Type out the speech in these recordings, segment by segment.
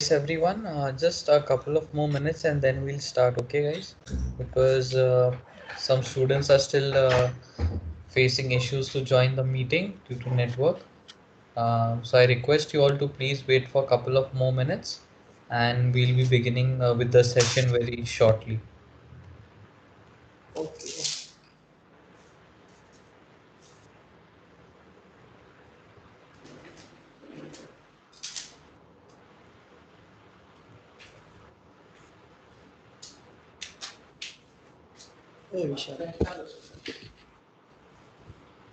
Everyone, just a couple of more minutes and then we'll start, okay, guys? Because some students are still facing issues to join the meeting due to network. So I request you all to please wait for a couple of more minutes and we'll be beginning with the session very shortly. Okay. ए विशाल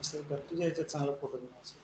असं कर तुझ्या ह्याच्यात चांगला photo घेऊन असं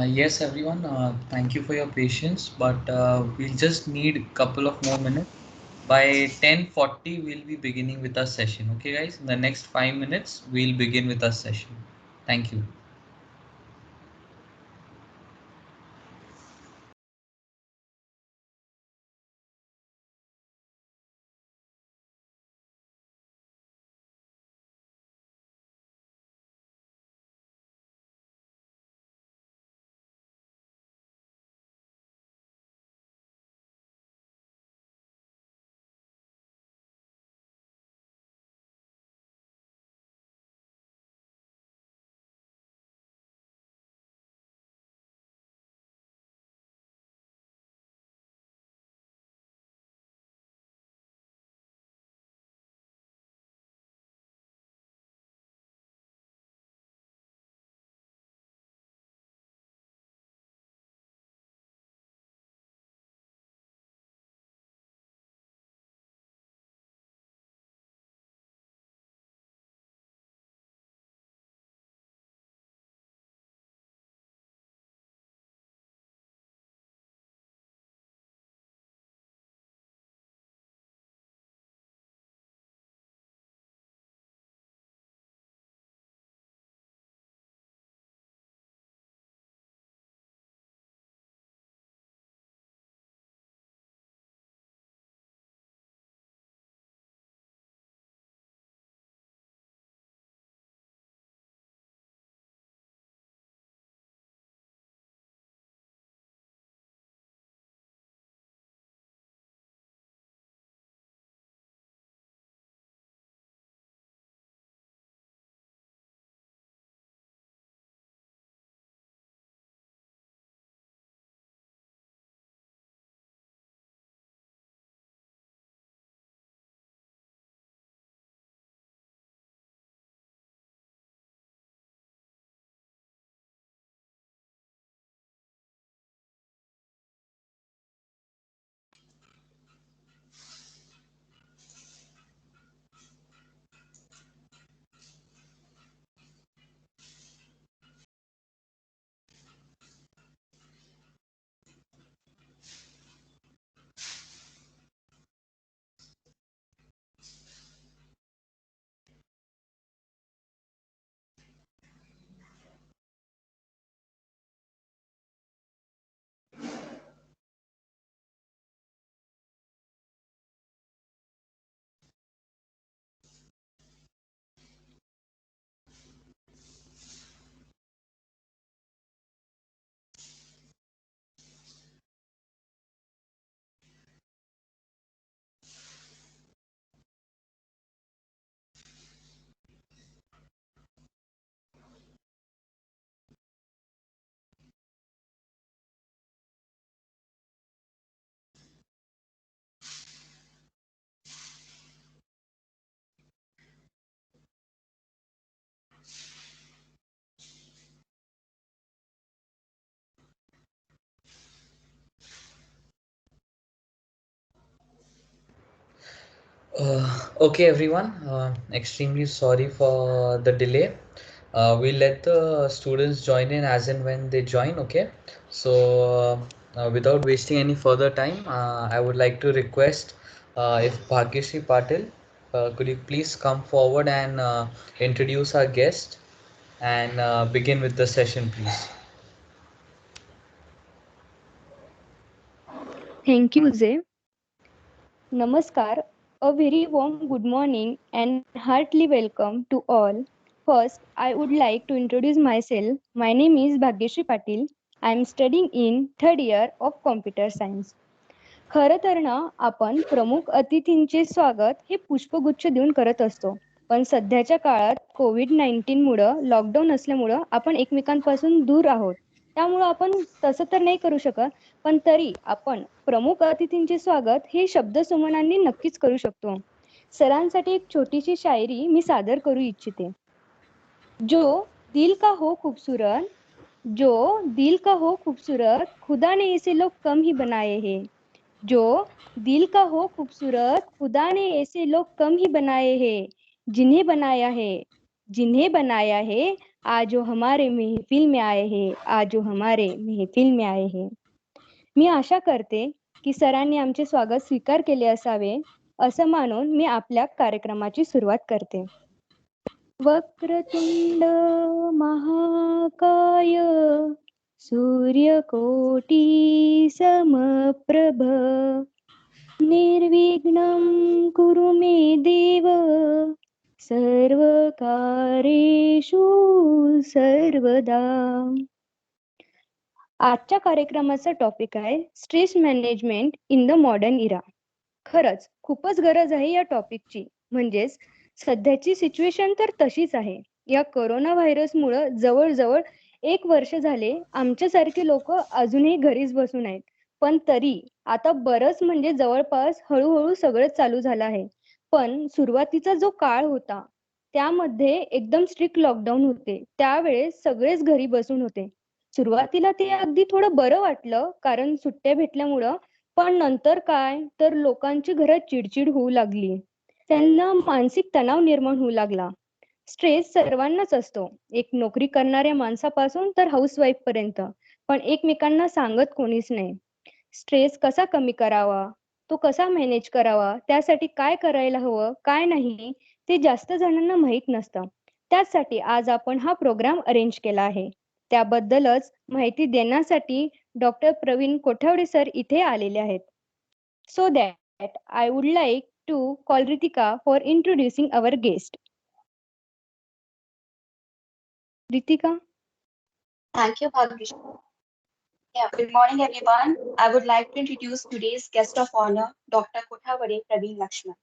Yes, everyone, thank you for your patience, but we'll just need a couple of more minutes. By 10:40, we'll be beginning with our session. Okay, guys, in the next 5 minutes, we'll begin with our session. Thank you. Okay, everyone. Extremely sorry for the delay. We'll let the students join in as and when they join. Okay. So, without wasting any further time, I would like to request if Bhagyashree Patil, could you please come forward and introduce our guest and begin with the session, please. Thank you, Zay. Namaskar. A very warm good morning and heartily welcome to all. First, I would like to introduce myself. My name is Bhagyashree Patil. I am studying in third year of computer science. खरं तर ना आपण प्रमुख अतिथींचे स्वागत हे पुष्पगुच्छ देऊन करत असतो. पण सध्याच्या काळात कोविड-19 मुळे लॉकडाऊन असल्यामुळं आपण एकमेकांपासून दूर आहोत. त्यामुळं आपण तसं तर नाही करू शकत, पण तरी आपण प्रमुख अतिथींचे स्वागत हे शब्दसुमनांनी नक्कीच करू शकतो. सरांसाठी एक छोटीशी शायरी मी सादर करू इच्छिते. जो दिल का हो खूबसूरत, जो दिल का हो खूबसूरत, खुदा ने इसे लोग कम ही बनाए हैं. जो दिल का हो खूबसूरत, खुदा ने ऐसे लोग कम ही बनाए हैं. जिन्हें बनाया है, जिन्हें बनाया है, आज वो हमारे महफिल में आए हैं, आज वो हमारे महफिल में आए हैं. मी आशा करते की सरांनी आमचे स्वागत स्वीकार केले असावे, असं मानून मी आपल्या कार्यक्रमाची सुरुवात करते. वक्रतुंड महाकाय सूर्यकोटी समप्रभ निर्विघ्नं कुरु मे देव सर्वकारेषु सर्वदा. आजच्या कार्यक्रमाचा टॉपिक आहे stress management in the modern era. खरंच खूपच गरज आहे या टॉपिकची. म्हणजेच सध्याची सिच्युएशन तर तशीच आहे. या कोरोना व्हायरसमुळे जवळजवळ 1 वर्ष झाले आमच्यासारखे लोक अजूनही घरीच बसून आहेत. पण तरी आता बरंच म्हणजे जवळपास हळूहळू सगळं चालू झालं आहे. पण सुरुवातीचा जो काळ होता त्यामध्ये एकदम स्ट्रिक्ट लॉकडाऊन होते. त्यावेळेस सगळेच घरी बसून होते. सुरुवातीला ते अगदी थोडं बरं वाटलं कारण सुट्ट्या भेटल्यामुळं. पण नंतर काय तर लोकांची घरात चिडचिड होऊ लागली. त्यांना मानसिक तणाव निर्माण होऊ लागला. स्ट्रेस सर्वांनाच असतो, एक नोकरी करणाऱ्या माणसापासून तर हाऊसवाईफ पर्यंत. पण एकमेकांना सांगत कोणीच नाही. स्ट्रेस कसा कमी करावा, तो कसा मॅनेज करावा, त्यासाठी काय करायला हवं काय नाही ते जास्त जणांना माहीत नसतं. त्यासाठी आज आपण हा प्रोग्राम अरेंज केला आहे. त्याबद्दलच माहिती देण्यासाठी डॉक्टर प्रवीण कोठावडे सर इथे आलेले आहेत. So that I would like to call Ritika for introducing our guest. Ritika? Thank you, Bhagesh. Yeah, good morning, everyone. I would like to introduce today's guest of honor, Dr. Kothavade Praveen Lakshman.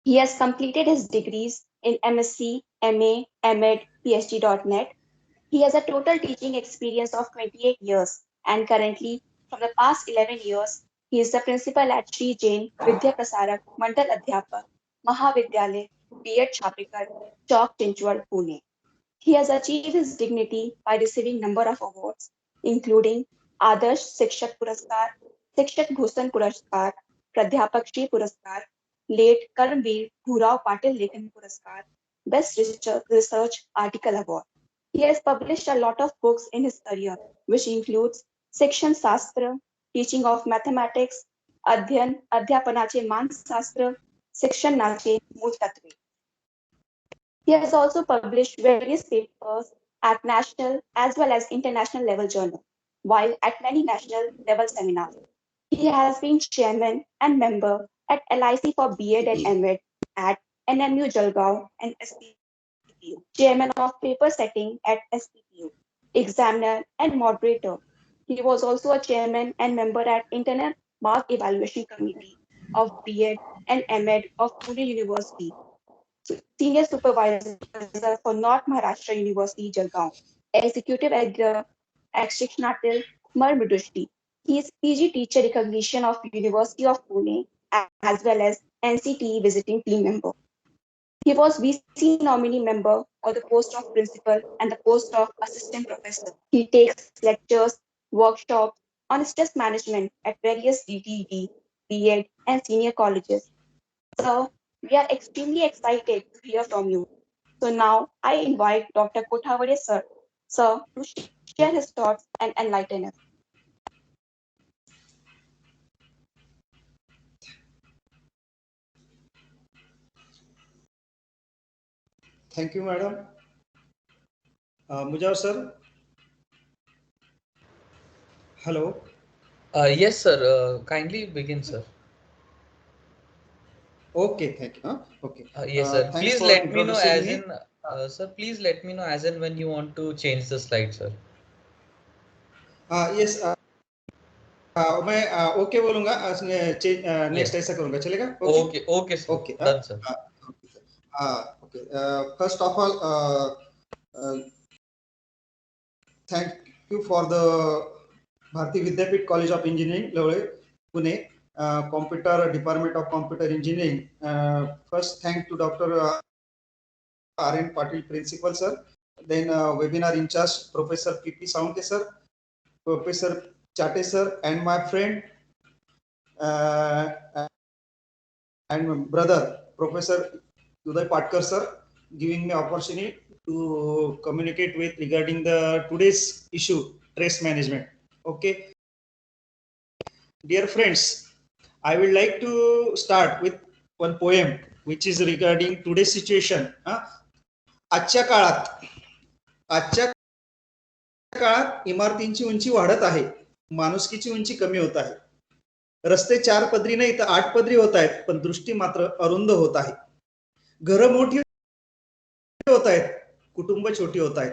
He has completed his degrees in MSc, MA, MEd, PhD.net. He has a total teaching experience of 28 years, and currently, from the past 11 years, he is the principal at Sri Jain Vidya Prasarak Mandal Adhyapak Mahavidyalay, B.Ed Chapikar, Chowk Chinchwad, Pune. He has achieved his dignity by receiving number of awards, including Adarsh Shikshak Puraskar, Shikshak Bhushan Puraskar, Pradhyapak Shri Puraskar, late Karmveer Bhurao Patil Lekhan Puraskar, Best Research Article Award. He has published a lot of books in his career, which includes Section Shastra, Teaching of Mathematics, Adhyan Adhyapanache Manshastra, Section Nache Mool Tattve. He has also published various papers at national as well as international level journal, while at many national level seminars. He has been chairman and member at LIC for B.Ed and MEd at NMU Jalgaon and SPPU, chairman of paper setting at SPPU, examiner and moderator. He was also a chairman and member at Internal Mark Evaluation Committee of B.Ed and MEd of Pune University, Senior Supervisor for North Maharashtra University, Jalgaon, Executive Editor at Shikshanatil Marmudushti. He is PG Teacher Recognition of University of Pune as well as NCTE Visiting Team Member. He was VC nominee member for the post of principal and the post of assistant professor. He takes lectures, workshops on stress management at various DTD, B.Ed, and senior colleges. So, We are extremely excited to hear from you. So now I invite Dr. Kothawade sir, to share his thoughts and enlighten us. Thank you, madam. Mujab sir. Hello. Yes, sir. Kindly begin, sir. Okay, thank you. Okay. Yes, sir. Thanks Please for let me know introducing as me. in, sir. Please let me know as in when you want to change the slide, sir. Yes. मैं okay बोलूंगा, Yes. Next ऐसा करूंगा, चलेगा? Okay. Okay. Okay, sir. Okay. Done, sir. Okay. First of all, thank you for the Bharati Vidyapit College of Engineering, Lavale, Pune, Computer Department of Computer Engineering. First, thank to Dr. R.N. Patil, Principal Sir. Then webinar in charge, Professor P.P. Saunke Sir, Professor Chate Sir, and my friend and brother, Professor Uday Patkar Sir, giving me opportunity to communicate with regarding the today's issue, trace management. Okay. Dear friends, I would like to start with one poem which is regarding today's situation. आजच्या काळात इमारतींची उंची वाढत आहे, माणुसकीची उंची कमी होत आहे. रस्ते 4 पदरी नाही तर 8 पदरी होत आहेत, पण दृष्टी मात्र अरुंद होत आहे. घरं मोठी होत आहेत, कुटुंब छोटी होत आहेत.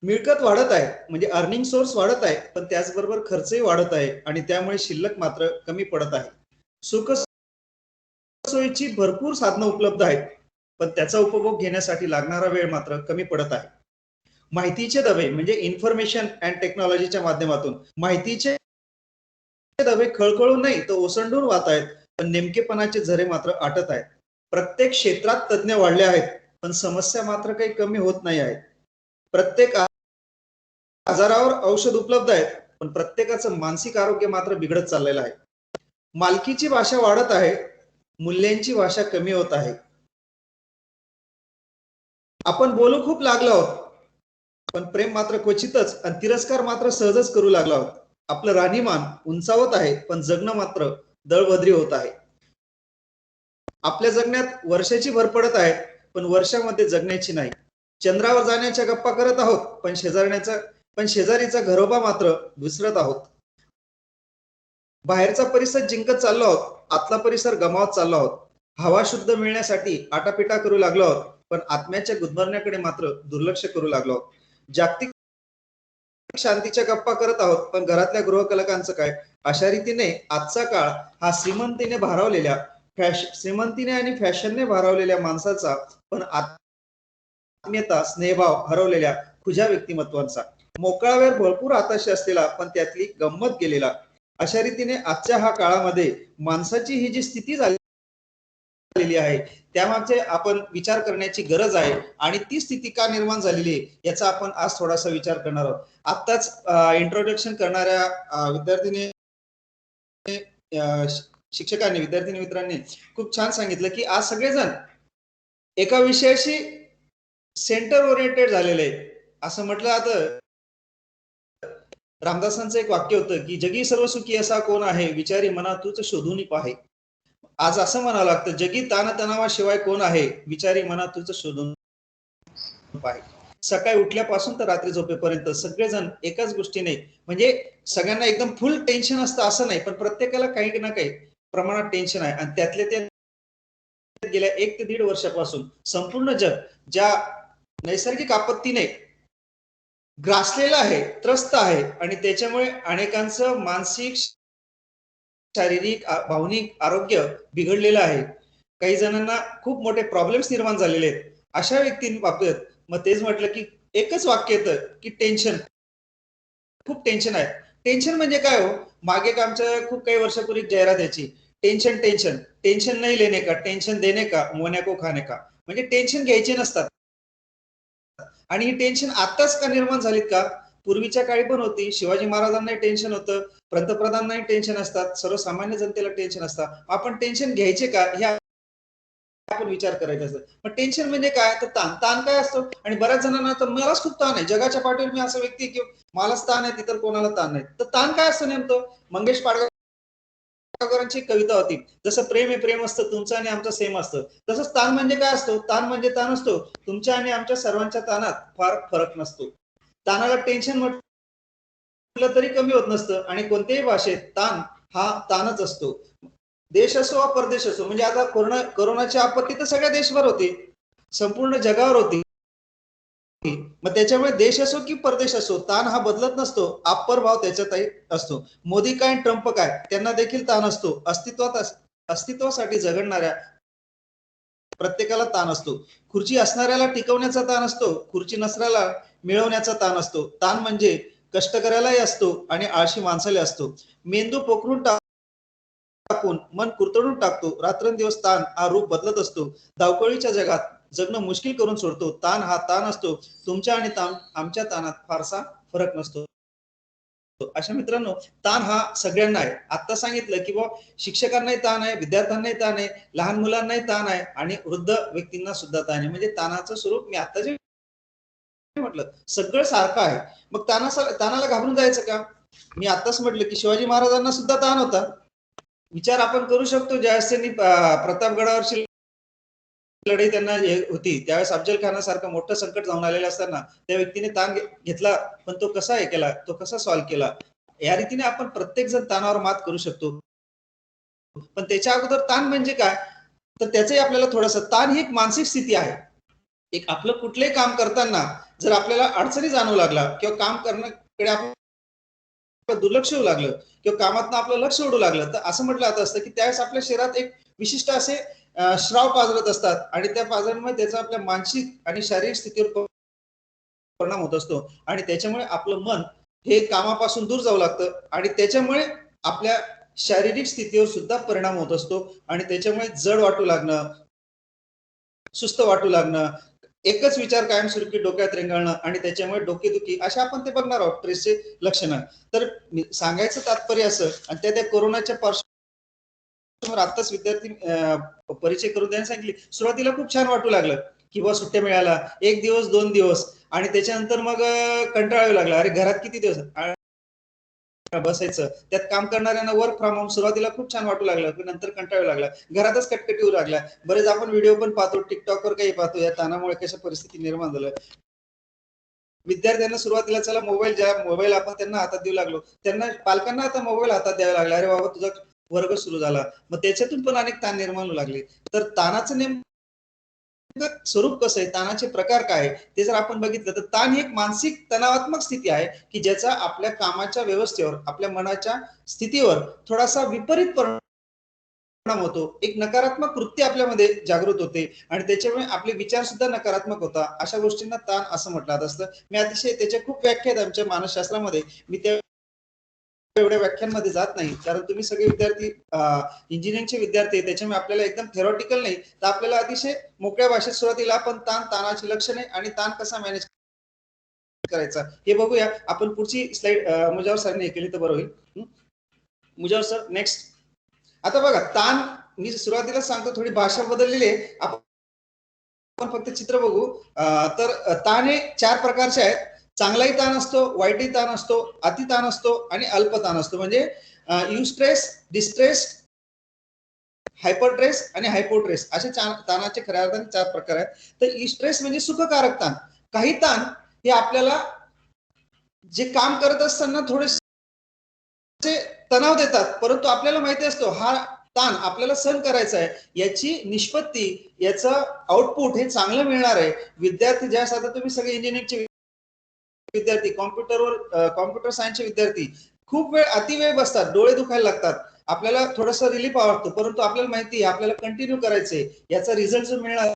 मिळकत वाढत आहे, म्हणजे अर्निंग सोर्स वाढत आहे, पण त्याचबरोबर खर्चही वाढत आहे आणि त्यामुळे शिल्लक मात्र कमी पडत आहे. सुख सोयीची भरपूर साधनं उपलब्ध आहेत, पण त्याचा उपभोग घेण्यासाठी लागणारा वेळ मात्र कमी पडत आहे. माहितीचे दवे म्हणजे इन्फॉर्मेशन अँड टेक्नॉलॉजीच्या माध्यमातून माहितीचे दवे खळखळून नाही तर ओसंडून वाहत आहेत, पण नेमकेपणाचे झरे मात्र आटत आहेत. प्रत्येक क्षेत्रात तज्ज्ञ वाढले आहेत, पण समस्या मात्र काही कमी होत नाही आहेत. प्रत्येक आजारावर औषध उपलब्ध आहेत, पण प्रत्येकाचं मानसिक आरोग्य मात्र बिघडत चाललेलं आहे. मालकीची भाषा वाढत आहे, मूल्यांची भाषा कमी होत आहे. आपण बोलू खूप लागलो आहोत, पण प्रेम मात्र क्वचितच आणि तिरस्कार मात्र सहजच करू लागलो आहोत. आपलं राहणीमान उंचावत आहे, पण जगणं मात्र दळभद्री होत आहे. आपल्या जगण्यात वर्षाची भर पडत आहे, पण वर्षामध्ये जगण्याची नाही. चंद्रावर जाण्याच्या गप्पा करत आहोत, पण शेजारीचा घरोबा मात्र विसरत आहोत. बाहेरचा परिसर जिंकत चाललो आहोत, आतला परिसर गमावत चाललो आहोत. हवा शुद्ध मिळण्यासाठी आटापिटा करू लागलो आहोत, पण आत्म्याच्या गुदमरण्याकडे मात्र दुर्लक्ष करू लागलो आहोत. जागतिक शांतीच्या गप्पा करत आहोत, पण घरातल्या गृहकलकांचं काय? अशा रीतीने आजचा काळ हा श्रीमंतीने आणि फॅशनने भारावलेल्या माणसाचा, पण आत्मीयता स्नेहभाव हरवलेल्या खुजा व्यक्तिमत्वांचा, मोकळा वेळ भरपूर आताशी असलेला पण त्यातली गंमत गेलेला. अशा रीतीने आजच्या हा काळामध्ये माणसाची ही जी स्थिती झालेली आहे, त्यामागचे आपण विचार करण्याची गरज आहे आणि ती स्थिती का निर्माण झालेली आहे याचा आपण आज थोडासा विचार करणार आहोत. आत्ताच इंट्रोडक्शन करणाऱ्या विद्यार्थीने शिक्षकांनी विद्यार्थी मित्रांनी खूप छान सांगितलं की आज सगळेजण एका विषयाशी सेंटर ओरिएंटेड झालेले आहेत. असं म्हटलं जातं, रामदासांचं एक वाक्य होतं की जगी सर्व सुखी असा कोण आहे, विचारी मना तूच शोधून पाहे. आज असं म्हणावं लागतं, जगी ताणतणावाशिवाय कोण आहे, विचारी मना तूच शोधून पाहे. सकाळी उठल्यापासून तर रात्री झोपेपर्यंत सगळेजण एकाच गोष्टीने, म्हणजे सगळ्यांना एकदम फुल टेन्शन असतं असं नाही, पण प्रत्येकाला काही ना काही प्रमाणात टेन्शन आहे. आणि त्यातले ते गेल्या 1 ते 1.5 वर्षापासून संपूर्ण जग ज्या नैसर्गिक आपत्तीने ग्रासलेलं आहे, त्रस्त आहे आणि त्याच्यामुळे अनेकांचं मानसिक, शारीरिक, भावनिक आरोग्य बिघडलेलं आहे. काही जणांना खूप मोठे प्रॉब्लेम्स निर्माण झालेले आहेत. अशा व्यक्तींबाबत मग तेच म्हटलं की एकच वाक्य येतं की टेन्शन, खूप टेन्शन आहे. टेन्शन म्हणजे काय हो? मागे आमच्या खूप काही वर्षापूर्वी जाहिरात यायची, टेन्शन टेन्शन टेन्शन नाही लेने का, टेन्शन देने का, मोन्या को खाने का. म्हणजे टेन्शन घ्यायचे नसतात. आणि ही टेन्शन आताच का निर्माण झालीत का? पूर्वीच्या काळी पण होती. शिवाजी महाराजांनाही टेन्शन होतं, पंतप्रधानांनाही टेन्शन असतात, सर्वसामान्य जनतेला टेन्शन असतात. आपण टेन्शन घ्यायचे का? हे आपण विचार करायचा असतो. मग टेन्शन म्हणजे काय, तर ताण. ताण काय असतो, आणि बऱ्याच जणांना तर मलाच खूप ताण आहे, जगाच्या पाठीवर मी असं व्यक्ती की मलाच ताण आहे, तितर कोणाला ताण नाही. तर ताण काय असतं नेमकं, मंगेश पाडगावकरांची कविता होती, जसं प्रेम आहे प्रेम असतं, तुमचं आणि आमचं सेम असतं, तसंच ताण म्हणजे काय असतो, ताण म्हणजे ताण असतो, तुमच्या आणि आमच्या सर्वांच्या ताणात फार फरक नसतो. ताणाला टेन्शन म्हटलं तरी कमी होत नसतं, आणि कोणत्याही भाषेत ताण हा ताणच असतो. देश असो वा परदेश असो, म्हणजे आता कोरोनाची आपत्ती तर सगळ्या देशभर होती, संपूर्ण जगावर होती. मग त्याच्यामुळे देश असो की परदेश असो, ताण हा बदलत नसतो, अप्पर भाव त्याच्यातही असतो. मोदी काय ट्रम्प काय, त्यांना देखील ताण असतो. अस्तित्वासाठी झगडणाऱ्या प्रत्येकाला ताण असतो. खुर्ची असणाऱ्याला टिकवण्याचा ताण असतो, खुर्ची नसऱ्याला मिळवण्याचा ताण असतो. ताण म्हणजे कष्टकऱ्यालाही असतो आणि आळशी माणसाला असतो. मेंदू पोखरून टाकून मन कुरतडून टाकतो. रात्रंदिवस ताण हा रूप बदलत असतो. धावपळीच्या जगात जगणं मुश्किल करून सोडतो. ताण हा ताण असतो. तुमच्या आणि आमच्या ताणात फारसा फरक नसतो. अशा मित्रांनो, ताण हा सगळ्यांना आहे. आता सांगितलं की बाबा शिक्षकांनाही ताण आहे, विद्यार्थ्यांनाही ताण आहे, लहान मुलांनाही ताण आहे, आणि वृद्ध व्यक्तींना सुद्धा ताण आहे. म्हणजे ताणाचं स्वरूप मी आता जे म्हटलं सगळं सारखं आहे. मग ताणाला घाबरून जायचं का? मी आताच म्हटलं की शिवाजी महाराजांना सुद्धा ताण होता. विचार आपण करू शकतो, ज्यावेळेस त्यांनी प्रतापगडावरची लढाई त्यांना होती, त्यावेळेस अफजल खानासारखं मोठं संकट जाऊन आलेलं असताना त्या व्यक्तीने ताण घेतला, पण तो कसा हे केला, तो कसा सॉल्व्ह केला. या रीतीने आपण प्रत्येक जण ताणावर मात करू शकतो. पण त्याच्या अगोदर ताण म्हणजे काय, तर त्याचंही आपल्याला थोडंसं, ताण ही एक मानसिक स्थिती आहे. एक आपलं कुठलंही काम करताना जर आपल्याला अडचणी जाणवू लागला, किंवा काम करण्याकडे आपण दुर्लक्ष होऊ लागलं, किंवा कामातनं आपलं लक्ष ओढू लागलं, तर असं म्हटलं जात असतं की त्यावेळेस आपल्या शरीरात एक विशिष्ट असे श्राव पाजरत असतात, आणि त्या पाजरण्यामुळे त्याचा आपल्या मानसिक आणि शारीरिक स्थितीवर परिणाम होत असतो, आणि त्याच्यामुळे आपलं मन हे कामापासून दूर जाऊ लागतं, आणि त्याच्यामुळे आपल्या शारीरिक स्थितीवर सुद्धा परिणाम होत असतो, आणि त्याच्यामुळे जड वाटू लागणं, सुस्त वाटू लागणं, एकच विचार कायमस्वरूपी डोक्यात रेंगाळणं, आणि त्याच्यामुळे डोकेदुखी, अशा आपण ते बघणार आहोत स्ट्रेसचे लक्षणं. तर सांगायचं तात्पर्य असं, आणि त्या कोरोनाच्या पार्श्वभूमीवर आत्ताच विद्यार्थी परिचय करून द्यायला सांगितली. सुरुवातीला खूप छान वाटू लागलं की बा सुट्ट्या मिळाला, 1 दिवस 2 दिवस, आणि त्याच्यानंतर मग कंटाळावं लागलं, अरे घरात किती दिवस बसायचं. त्यात काम करणाऱ्यांना वर्क फ्रॉम होम सुरुवातीला खूप छान वाटू लागलं, पण नंतर कंटाळू लागला, घरातच कटकटी होऊ लागला. बरेच आपण व्हिडिओ पण पाहतो, टिकटॉकवर काही पाहतो, या ताणामुळे कशा परिस्थिती निर्माण झालं. विद्यार्थ्यांना सुरुवातीला चला मोबाईल आपण त्यांना हातात देऊ लागलो, त्यांना पालकांना आता मोबाईल हातात द्यावा लागला, अरे बाबा तुझा वर्ग सुरू झाला, मग त्याच्यातून पण अनेक ताण निर्माण होऊ लागले. तर ताणाचं नेमकं स्वरूप कसं आहे, ताणाचे प्रकार काय आहे, ते जर आपण बघितलं, तर ताण ही एक मानसिक तणावात्मक स्थिती आहे की ज्याचा आपल्या कामाच्या व्यवस्थेवर, आपल्या मनाच्या स्थितीवर थोडासा विपरीत परिणाम होतो. एक नकारात्मक वृत्ती आपल्यामध्ये जागृत होते, आणि त्याच्यामुळे आपले विचार सुद्धा नकारात्मक होता. अशा गोष्टींना ताण असं म्हटलं जात असतं. मी अतिशय त्याच्या खूप व्याख्या आहेत आमच्या मानसशास्त्रामध्ये, मी त्या एवढ्या व्याख्यांमध्ये जात नाही, कारण तुम्ही सगळे विद्यार्थी इंजिनिअरिंगचे विद्यार्थी, त्याच्यामुळे आपल्याला एकदम थेरॉटिकल नाही, तर आपल्याला अतिशय मोकळ्या भाषेत सुरुवातीला आपण ताणाची लक्षणे आणि ताण कसा मॅनेज करायचा हे बघूया. आपण पुढची स्लाइड मुजावर सरने केली तर बरं होईल. Mujawar sir, next. आता बघा, ताण मी सुरुवातीला सांगतो, थोडी भाषा बदललेली आहे, आपण फक्त चित्र बघू. तर ताण हे 4 प्रकारचे आहेत. चांगलाही ताण असतो, वाईटही ताण असतो, अति ताण असतो, आणि अल्प ताण असतो. म्हणजे युस्ट्रेस, डिस्ट्रेस, हायपरट्रेस आणि हायपोट्रेस असे ताणाचे खऱ्या अर्थाने 4 प्रकार आहेत. तर युस्ट्रेस म्हणजे सुखकारक ताण. काही ताण हे आपल्याला जे काम करत असताना थोडेसे तणाव देतात, परंतु आपल्याला माहिती असतो हा ताण आपल्याला सहन करायचा आहे, याची निष्पत्ती, याचं आउटपुट हे चांगलं मिळणार आहे. विद्यार्थी ज्या आता तुम्ही सगळे इंजिनिअरिंगचे विद्यार्थी, कॉम्प्युटर सायन्सचे विद्यार्थी खूप वेळ अतिवेळ बसतात, डोळे दुखायला लागतात, आपल्याला थोडंसं रिलीफ आवडतो, परंतु आपल्याला माहिती आहे आपल्याला कंटिन्यू करायचंय, याचा रिझल्ट जो मिळणार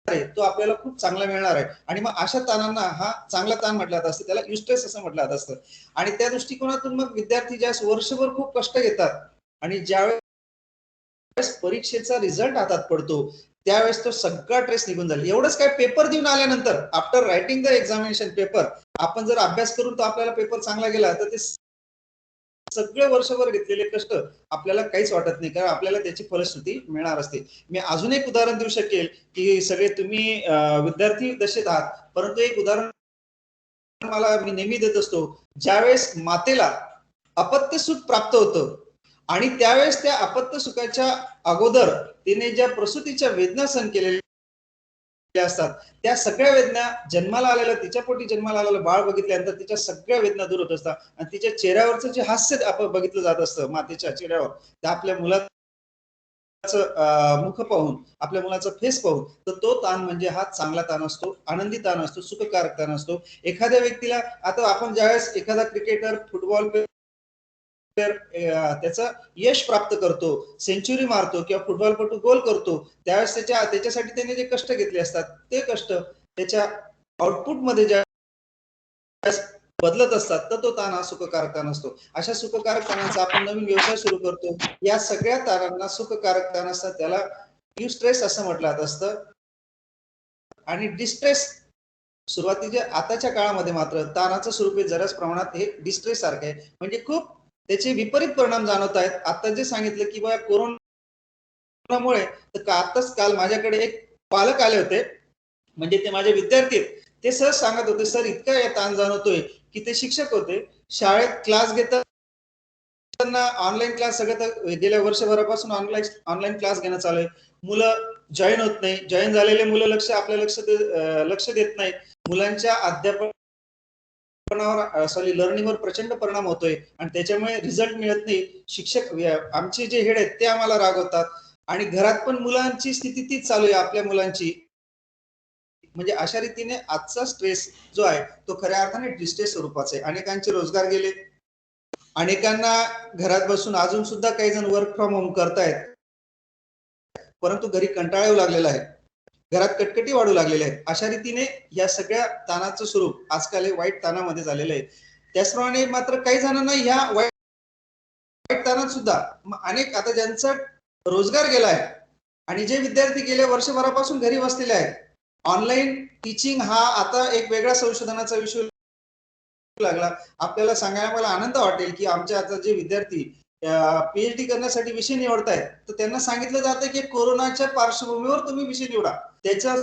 आहे तो आपल्याला खूप चांगला मिळणार आहे. आणि मग अशा ताणांना हा चांगला ताण म्हटलं जात असतं, त्याला युस्ट्रेस असं म्हटलं जात असतं. आणि त्या दृष्टिकोनातून मग विद्यार्थी ज्यावेळेस वर्षभर खूप कष्ट घेतात, आणि ज्यावेळेस परीक्षेचा रिझल्ट हातात पडतो, त्यावेळेस तो सगळा ट्रेस निघून जाईल. एवढंच काय, पेपर देऊन आल्यानंतर, after writing the examination paper, आपण जर अभ्यास करून तो आपल्याला पेपर चांगला गेला, तर ते सगळे वर्षभर घेतलेले कष्ट आपल्याला काहीच वाटत नाही, कारण आपल्याला त्याची फलश्रुती मिळणार असते. मी अजून एक उदाहरण देऊ शकेल की सगळे तुम्ही विद्यार्थी दशेत आहात, परंतु एक उदाहरण मला मी नेहमी देत असतो. ज्यावेळेस मातेला अपत्य सुख प्राप्त होतं आणि त्यावेळेस त्या अपत्य सुखाच्या अगोदर तिने ज्या प्रसूतीच्या वेदना सहन केलेल्या असतात, त्या सगळ्या वेदना जन्माला आलेलं, तिच्या पोटी जन्माला आलेलं बाळ बघितल्यानंतर तिच्या सगळ्या वेदना दूर होत असतात आणि तिच्या चेहऱ्यावरचं जे हास्य आपण बघितलं जात असतं मातेच्या चेहऱ्यावर, त्या आपल्या मुलाचं मुख पाहून, आपल्या मुलाचा फेस पाहून, तर तो ताण म्हणजे हा चांगला ताण असतो, आनंदी ताण असतो, सुखकारक ताण असतो. एखाद्या व्यक्तीला आता आपण ज्यावेळेस एखादा क्रिकेटर, फुटबॉल त्याचं यश प्राप्त करतो, सेंचुरी मारतो किंवा फुटबॉलपटू गोल करतो, त्यावेळेस त्याच्यासाठी त्याने जे कष्ट घेतले असतात, ते कष्ट त्याच्या आउटपुटमध्ये ज्या बदलत असतात, तर तो ताण हा सुखकारक ताण असतो. अशा सुखकारक ताणाचा आपण नवीन व्यवसाय सुरू करतो, या सगळ्या ताणांना सुखकारक ताण असतात, त्याला युस्ट्रेस असं म्हटलं जात असतं. आणि डिस्ट्रेस सुरुवातीच्या आताच्या काळामध्ये मात्र ताणाचं स्वरूप जराच प्रमाणात हे डिस्ट्रेस सारखं आहे, म्हणजे खूप त्याचे विपरीत परिणाम जाणवत आहेत. आता जे सांगितलं की बा कोरोनामुळे, तर आताच काल माझ्याकडे एक पालक आले होते, म्हणजे ते माझे विद्यार्थी आहेत. ते सर सांगत होते, सर इतका या ताण जाणवतोय की ते शिक्षक होते, शाळेत क्लास घेताना ऑनलाईन क्लास सगळं गेल्या वर्षभरापासून ऑनलाईन क्लास घेणं चालू आहे. मुलं जॉईन होत नाही, जॉईन झालेले मुलं लक्ष देत नाही. मुलांच्या लर्निंगवर प्रचंड परिणाम होतोय आणि त्याच्यामुळे रिझल्ट मिळत नाही. शिक्षक आमचे जे हेड आहेत ते आम्हाला रागवतात आणि घरात पण मुलांची स्थिती तीच चालू आहे आपल्या मुलांची. म्हणजे अशा रीतीने आजचा स्ट्रेस जो आहे तो खऱ्या अर्थाने डिस्ट्रेस स्वरूपाचा आहे. अनेकांचे रोजगार गेले, अनेकांना घरात बसून अजून सुद्धा काही जण वर्क फ्रॉम होम करतायत, परंतु घरी कंटाळा येऊ लागलेला आहे, घरात कटकटी वाढू लागलेल्या आहेत. अशा रीतीने या सगळ्या ताणाचं स्वरूप आजकाल वाईट ताणामध्ये झालेलं आहे. त्याचप्रमाणे मात्र काही जणांना या वाईट ताणात सुद्धा अनेक, आता ज्यांचा रोजगार गेला आहे आणि जे विद्यार्थी गेल्या वर्षभरापासून घरी बसलेले आहेत, ऑनलाईन टीचिंग हा आता एक वेगळा संशोधनाचा विषय लागला. आपल्याला सांगायला मला आनंद वाटेल की आमच्या आता जे विद्यार्थी पीएचडी करण्यासाठी विषय निवडतायत, तर त्यांना सांगितलं जातं की कोरोनाच्या पार्श्वभूमीवर तुम्ही विषय निवडा. त्याच्या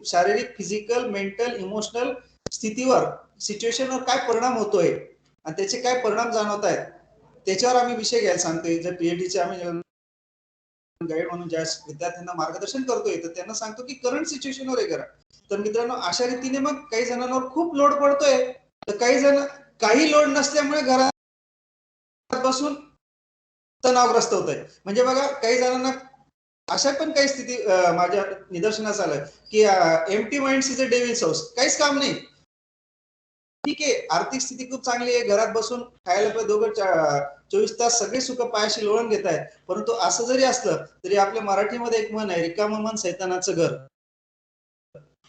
शारीरिक, फिजिकल, मेंटल, इमोशनल स्थितीवर, सिच्युएशनवर काय परिणाम होतोय आणि त्याचे काय परिणाम जाणवत आहेत, त्याच्यावर आम्ही विषय घ्यायला सांगतोय. जर पीएचडीचे आम्ही गाईड म्हणून ज्या विद्यार्थ्यांना मार्गदर्शन करतोय, तर त्यांना सांगतो की करंट सिच्युएशनवर हे करा. तर मित्रांनो, अशा रीतीने मग काही जणांवर खूप लोड पडतोय, तर काही जण काही लोड नसल्यामुळे घरात बसून तणावग्रस्त होत आहे. म्हणजे बघा, काही जणांना अशा पण काही स्थिती माझ्या निदर्शनास आलं की empty mind is a devil's house, काहीच काम नाही, ठीक आहे, आर्थिक स्थिती खूप चांगली आहे, घरात बसून खायला पण दोघं 24 तास सगळे सुख पायाशी लोळून घेत आहेत. परंतु असं जरी असलं तरी आपल्या मराठीमध्ये एक म्हण आहे, रिकामं मन सैतानाचं घर.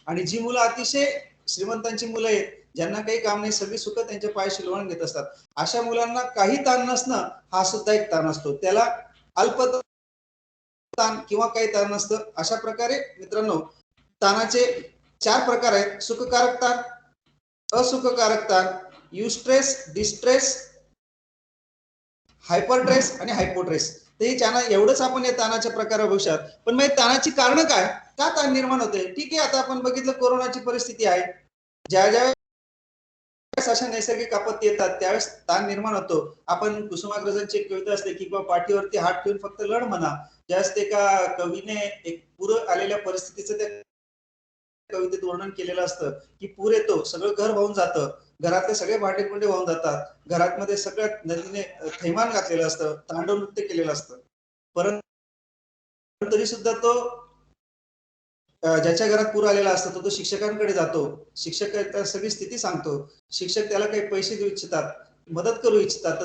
आणि जी मुलं अतिशय श्रीमंतांची मुलं आहेत, ज्यांना काही काम नाही, सगळी सुख त्यांच्या पायाशी लोळून घेत असतात, अशा मुलांना काही ताण नसणं हा सुद्धा एक ताण असतो. त्याला अल्प ताण किंवा काही ताण नसतं. अशा प्रकारे मित्रांनो, ताणाचे 4 प्रकार आहेत: सुखकारक ताण, असुखकारक ताण, युस्ट्रेस, डिस्ट्रेस, हायपरट्रेस आणि हायपोट्रेस. तर हे एवढंच आपण या ताणाच्या प्रकारावर बघूयात. पण मग ताणाची कारण काय, का ताण निर्माण होते? ठीक आहे, आता आपण बघितलं कोरोनाची परिस्थिती आहे, ज्या अशा नैसर्गिक आपत्ती येतात त्यावेळेस ताण निर्माण होतो. आपण कुसुमाग्रजांची एक कविता असते की पाठीवरती हात ठेवून फक्त लढ म्हणा. ज्यावेळेस एका कवीने एक पूर आलेल्या परिस्थितीचं त्या कवितेत वर्णन केलेलं असतं की पूर येतो, सगळं घर वाहून जातं, घरातले सगळे भांडेकुंडे वाहून जातात, घरातमध्ये सगळ्या नदीने थैमान घातलेलं असतं, तांडव नृत्य केलेलं असतं, परंतु तरी सुद्धा तो ज्याच्या घरात पूर आलेला असतो तो शिक्षकांकडे जातो. शिक्षक त्या सगळी स्थिती सांगतो. शिक्षक त्याला काही पैसे देऊ इच्छितात, मदत करू इच्छितात,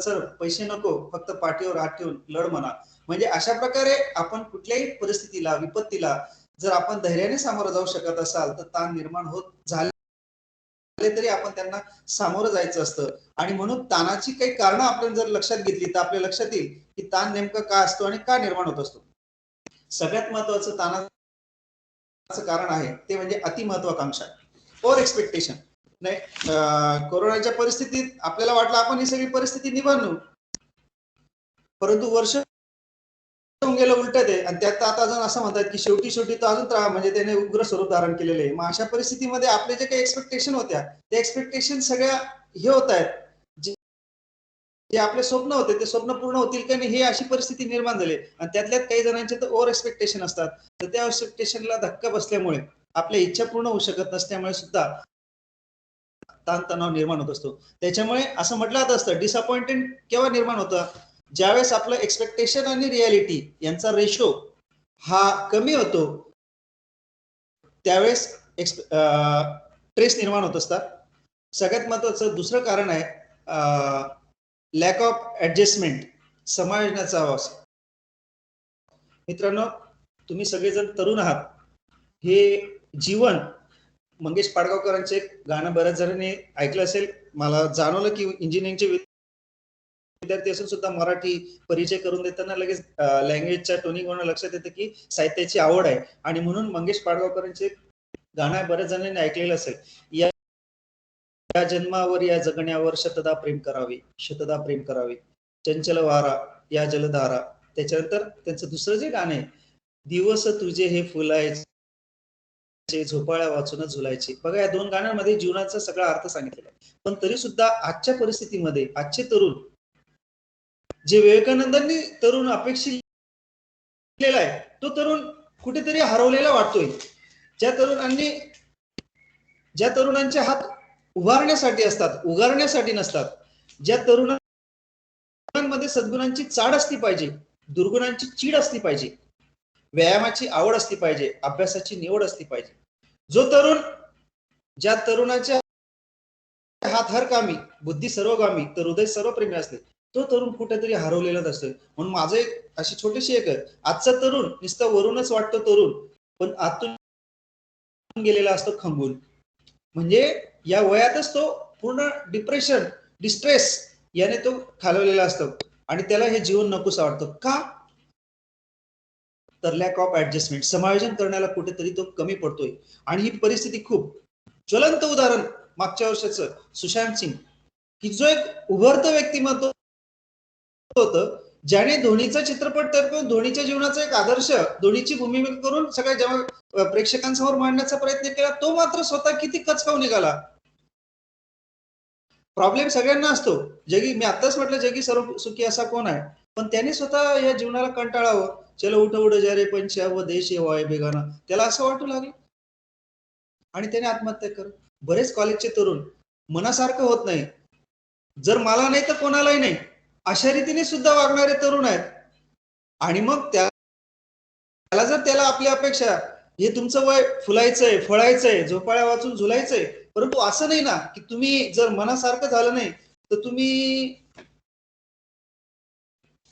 सर पैसे नको, फक्त पाठीवर हात ठेवून लढ म्हणा. म्हणजे अशा प्रकारे आपण कुठल्याही परिस्थितीला, विपत्तीला जर आपण धैर्याने सामोरं जाऊ शकत असाल, तर ताण निर्माण होत झाले तरी आपण त्यांना सामोरं जायचं असतं. आणि म्हणून ताणाची काही कारणं आपण जर लक्षात घेतली तर आपल्या लक्षात येईल की ताण नेमका का असतो आणि का निर्माण होत असतो. सगळ्यात महत्वाचं ताणाचं कारण आहे ते म्हणजे अतिमहत्वाकांक्षा, ओव्हर एक्सपेक्टेशन. नाही, कोरोनाच्या परिस्थितीत आपल्याला वाटलं आपण ही सगळी परिस्थिती निभावू, परंतु वर्ष होऊन गेलं उलट आहे. आणि त्यात आता अजून असं म्हणतात की शेवटी शेवटी तर अजून म्हणजे त्याने उग्र स्वरूप धारण केलेले आहे. मग अशा परिस्थितीमध्ये आपले जे काही एक्सपेक्टेशन होत्या त्या एक्सपेक्टेशन सगळ्या हे होत आहेत, जे आपले स्वप्न होते ते स्वप्न पूर्ण होतील का नाही हे अशी परिस्थिती निर्माण झाली. आणि त्यातल्यात काही जणांचे तर ओव्हर एक्सपेक्टेशन असतात, तर त्या एक्सपेक्टेशनला धक्का बसल्यामुळे आपल्या इच्छा पूर्ण होऊ शकत नसल्यामुळे सुद्धा ताणतणाव निर्माण होत असतो. त्याच्यामुळे असं म्हटलं जात असतं डिसअपॉइंटेड केव्हा निर्माण होतं, ज्यावेळेस आपलं एक्सपेक्टेशन आणि रियालिटी यांचा रेशो हा कमी होतो त्यावेळेस ट्रेस निर्माण होत असतात. सगळ्यात महत्वाचं दुसरं कारण आहे लॅक ऑफ ऍडजस्टमेंट, समायोजनाचा अभाव. मित्रांनो, तुम्ही सगळेजण तरुण आहात. हे जीवन मंगेश पाडगावकरांचे गाणं बऱ्याच जणांनी ऐकलं असेल. मला जाणवलं की इंजिनिअरिंगचे विद्यार्थी असून सुद्धा मराठी परिचय करून देताना लगेच लँग्वेजच्या टोनिंगवरून लक्षात येतं की साहित्याची आवड आहे. आणि म्हणून मंगेश पाडगावकरांचे गाणं बऱ्याच जणांनी ऐकलेलं असेल, या जन्मावर या जगण्यावर शतदा प्रेम करावे, शतदा प्रेम करावे, चंचल वारा या जलधारा. त्याच्यानंतर त्यांचं दुसरं जे गाणं आहे, दिवस तुझे हे फुलायचे, झोपाळ्या वाचून झुलायचे. बघा, या दोन गाण्यांमध्ये जीवनाचा सगळा अर्थ सांगितलेला आहे. पण तरी सुद्धा आजच्या परिस्थितीमध्ये आजचे तरुण, जे विवेकानंदांनी तरुण अपेक्षित आहे तो तरुण कुठेतरी हरवलेला वाटतोय. ज्या तरुणांचे हात उभारण्यासाठी असतात, उगारण्यासाठी नसतात, ज्या तरुणांमध्ये सद्गुणांची चाड असली पाहिजे, दुर्गुणांची चीड असली पाहिजे, व्यायामाची आवड असली पाहिजे, अभ्यासाची निवड असली पाहिजे, ज्या तरुणाच्या हात हरकामी, बुद्धी सर्वगामी, तर हृदय सर्वप्रेमी असते, तो तरुण कुठेतरी हरवलेलाच असतो. म्हणून माझं एक अशी छोटीशी एक, आजचा तरुण नुसतं वरूनच वाटतो तरुण, पण आतून गेलेला असतो खंबून. म्हणजे या वयातच तो पूर्ण डिप्रेशन, डिस्ट्रेस याने तो खालवलेला असतो आणि त्याला हे जीवन नकोसं वाटतं. का? तर लॅक ऑफ ऍडजस्टमेंट, समायोजन करण्याला कुठेतरी तो कमी पडतोय. आणि ही परिस्थिती खूप ज्वलंत उदाहरण मागच्या वर्षाचं सुशांत सिंग, की जो एक उभरतं व्यक्तिमत्व होतं, ज्याने धोनीचा चित्रपट तर धोनीच्या जीवनाचा एक आदर्श, धोनीची भूमिका करून सगळ्या जेव्हा प्रेक्षकांसमोर मांडण्याचा प्रयत्न केला, तो मात्र स्वतः किती कचकावून निघाला. प्रॉब्लेम सगळ्यांना असतो. मी आताच म्हटलं जगी सर्व सुखी असा कोण आहे, पण त्याने स्वतः या जीवनाला कंटाळावं. चलो उठ उड जा रे पंछ्या व देश वाय बेगाना, त्याला असं वाटू लागलं आणि त्याने आत्महत्या कर. बरेच कॉलेजचे तरुण मनासारखं होत नाही, जर मला नाही तर कोणालाही नाही अशा रीतीने सुद्धा वागणारे तरुण आहेत. आणि मग त्याला आपल्या अपेक्षा, हे तुमचं वय फुलायचंय, फळायचंय, झोपाळ्या वाचून झुलायचंय, परंतु असं नाही ना की तुम्ही जर मनासारखं झालं नाही तर तुम्ही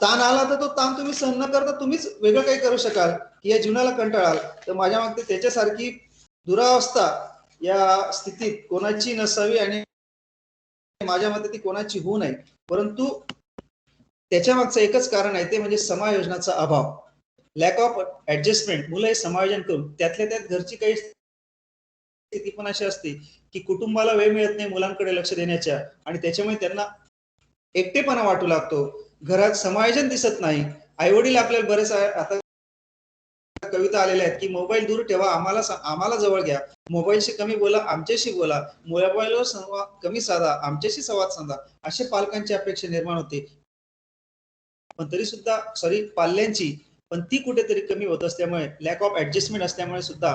ताण आला तर तो ताण तुम्ही सहन न करता तुम्हीच वेगळं काही करू शकाल, की या जीवनाला कंटाळाल. तर माझ्या मते त्याच्यासारखी दुरावस्था या स्थितीत कोणाची नसावी आणि माझ्या मते ती कोणाची होऊ नये. परंतु त्याच्या मागचं एकच कारण आहे, ते म्हणजे समायोजनाचा अभाव, लॅक ऑफ ऍडजस्टमेंट. मुलं हे समायोजन करून त्यातल्या त्यात घरची काही स्थिती पण अशी असते की कुटुंबाला वेळ मिळत नाही मुलांकडे लक्ष देण्याच्या, आणि त्याच्यामुळे त्यांना एकटेपणा वाटू लागतो. घरात समायोजन दिसत नाही. आई वडील आपल्याला बरेच आता कविता आलेल्या आहेत की मोबाईल दूर ठेवा, आम्हाला जवळ घ्या, मोबाईलशी कमी बोला, आमच्याशी बोला, मोबाईलवर संवाद कमी साधा, आमच्याशी संवाद साधा, असे पालकांची अपेक्षा निर्माण होते. पण तरी सुद्धा पाल्यांची पण ती कुठेतरी कमी होत असल्यामुळे, लॅक ऑफ ऍडजस्टमेंट असल्यामुळे सुद्धा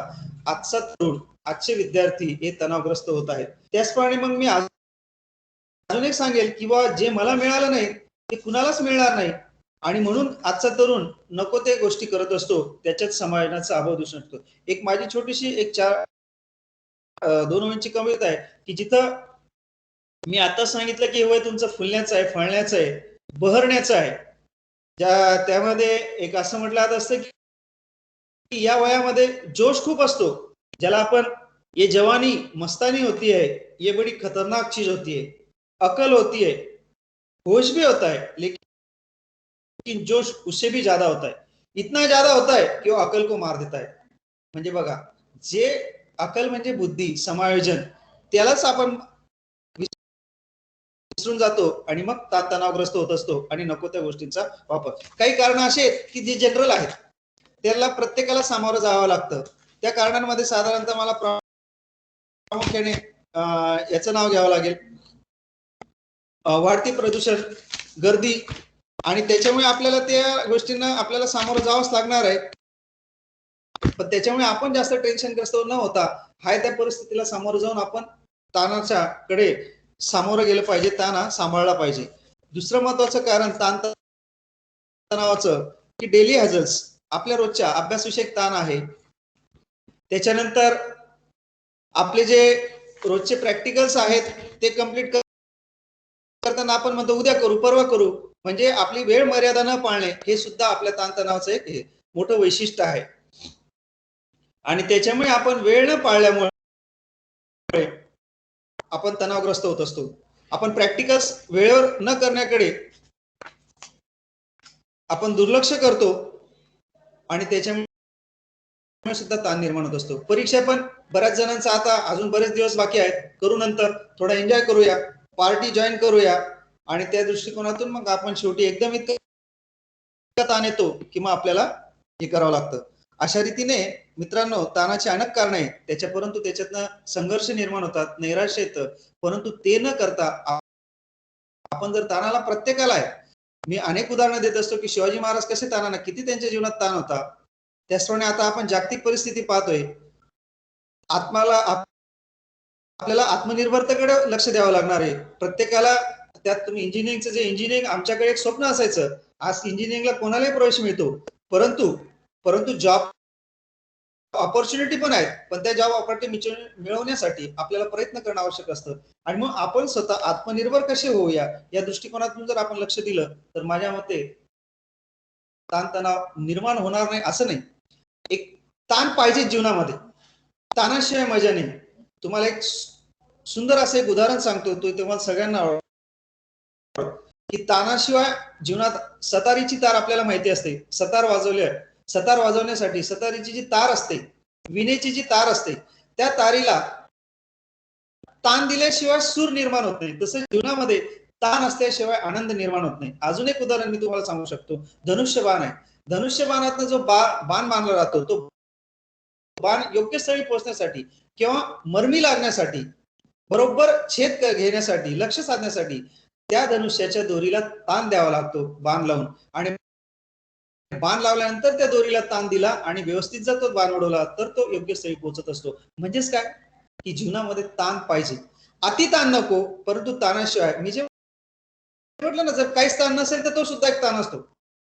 आजचा तरुण, आजचे विद्यार्थी हे तणावग्रस्त होत आहेत. त्याचप्रमाणे मग मी अजून एक सांगेल की जे मला मिळालं नाही ते कुणालाच मिळणार नाही, आणि म्हणून आजचा तरुण नको ते गोष्टी करत असतो, त्याच्यात समायोजनाचा अभाव दिसून येतो. एक माझी छोटीशी एक 2 ओळींची कविता आहे की जिथं मी आता सांगितलं की वय तुमचं फुलण्याचं आहे, फळण्याचं आहे, बहरण्याचं आहे, त्यामध्ये एक असं म्हटलं जात असतं की या वयामध्ये जोश खूप असतो, ज्याला आपण ये जवानी मस्तानी होती है, ये बड़ी खतरनाक चीज होती है, अकल होती है, होश भी होता है, लेकिन जोश उससे भी ज्यादा होता है, इतना ज्यादा होता है कि वो अकल को मार देता है. म्हणजे बघा, जे अकल म्हणजे बुद्धी, समायोजन, त्यालाच आपण विसरून जातो आणि मग तणावग्रस्त होत असतो आणि नको त्या गोष्टींचा वापर. काही कारण असे आहेत की जे जनरल आहेत, त्याला प्रत्येकाला सामोरं जावं लागतं. त्या कारणांमध्ये साधारणतः मला प्रामुख्याने याचं नाव घ्यावं लागेल, वाढती प्रदूषण, गर्दी, आणि त्याच्यामुळे आपल्याला त्या गोष्टींना आपल्याला सामोरं जावंच लागणार आहे. पण त्याच्यामुळे आपण जास्त टेन्शनग्रस्त न होता हाय त्या परिस्थितीला सामोरं जाऊन आपण ताणाच्या कडे सामोरं गेलं पाहिजे, ताण सांभाळला पाहिजे. दुसरं महत्वाचं कारण ताणतणावाचं की डेली हॅझल्स, आपल्या रोजच्या अभ्यासविषयक ताण आहे. त्याच्यानंतर आपले जे रोजचे प्रॅक्टिकल्स आहेत ते कम्प्लीट करताना आपण म्हणतो उद्या करू, परवा करू, म्हणजे आपली वेळ मर्यादा न पाळणे हे सुद्धा आपल्या ताणतणावाचं एक मोठं वैशिष्ट्य आहे. आणि त्याच्यामुळे आपण वेळ न पाळल्यामुळे आपण तणावग्रस्त होत असतो. आपण प्रॅक्टिकल्स वेळेवर न करण्याकडे आपण दुर्लक्ष करतो आणि त्याच्यामुळे सुद्धा ताण निर्माण होत असतो. परीक्षा पण बऱ्याच जणांचा आता अजून बरेच दिवस बाकी आहेत, करू नंतर, थोडा एन्जॉय करूया, पार्टी जॉईन करूया, आणि त्या दृष्टिकोनातून मग आपण शेवटी एकदम इतका ताण येतो की मग आपल्याला हे करावं लागतं. अशा रीतीने मित्रांनो, ताणाची अनेक कारण आहेत त्याच्या, परंतु त्याच्यातनं संघर्ष निर्माण होतात, नैराश्य येतं. परंतु ते न करता आपण जर ताणाला, प्रत्येकाला आहे, मी अनेक उदाहरणं देत असतो की शिवाजी महाराज कसे ताणाला, किती त्यांच्या जीवनात ताण होता. त्याचप्रमाणे आता आपण जागतिक परिस्थिती पाहतोय, आपल्याला आत्मनिर्भरतेकडे लक्ष द्यावं लागणार आहे प्रत्येकाला. त्यात तुम्ही इंजिनिअरिंगचं जे इंजिनिअरिंग आमच्याकडे एक स्वप्न असायचं, आज इंजिनिअरिंगला कोणालाही प्रवेश मिळतो, परंतु जॉब ऑपॉर्च्युनिटी पण आहेत, पण त्या जॉब ऑपॉर्च्युनिटी मिळवण्यासाठी आपल्याला प्रयत्न करणं आवश्यक असतं. आणि मग आपण स्वतः आत्मनिर्भर कसे होऊया या दृष्टिकोनातून जर आपण लक्ष दिलं तर माझ्या मते ताणतणाव निर्माण होणार नाही असं नाही. एक ताण पाहिजे जीवनामध्ये, ताणाशिवाय मजा नाही. तुम्हाला एक सुंदर असं एक उदाहरण सांगतो, तो तुम्हाला सगळ्यांना की ताणाशिवाय जीवनात सतारीची तार आपल्याला माहिती असते. सतार वाजवण्यासाठी सतारीची जी तार असते, विणेची जी तार असते, त्या तारीला ताण दिल्याशिवाय सूर निर्माण होत नाही. तसं जीवनामध्ये ताण असल्याशिवाय आनंद निर्माण होत नाही. अजून एक उदाहरण मी तुम्हाला सांगू शकतो, धनुष्यबाण आहे. धनुष्यबाणातनं जो बाण मानला जातो, तो बाण योग्य स्थळी पोहोचण्यासाठी किंवा मरमी लागण्यासाठी, बरोबर छेद घेण्यासाठी, लक्ष साधण्यासाठी त्या धनुष्याच्या दोरीला ताण द्यावा लागतो बाण लावून, आणि बाण लावल्यानंतर त्या दोरीला ताण दिला आणि व्यवस्थित जर तो बाण उडवला तर तो योग्य स्थळी पोहोचत असतो. म्हणजेच काय की जीवनामध्ये ताण पाहिजे, अति ताण नको, परंतु ताणाशिवाय, मी जे म्हटलं ना, जर काहीच ताण नसेल तर तो सुद्धा एक ताण असतो.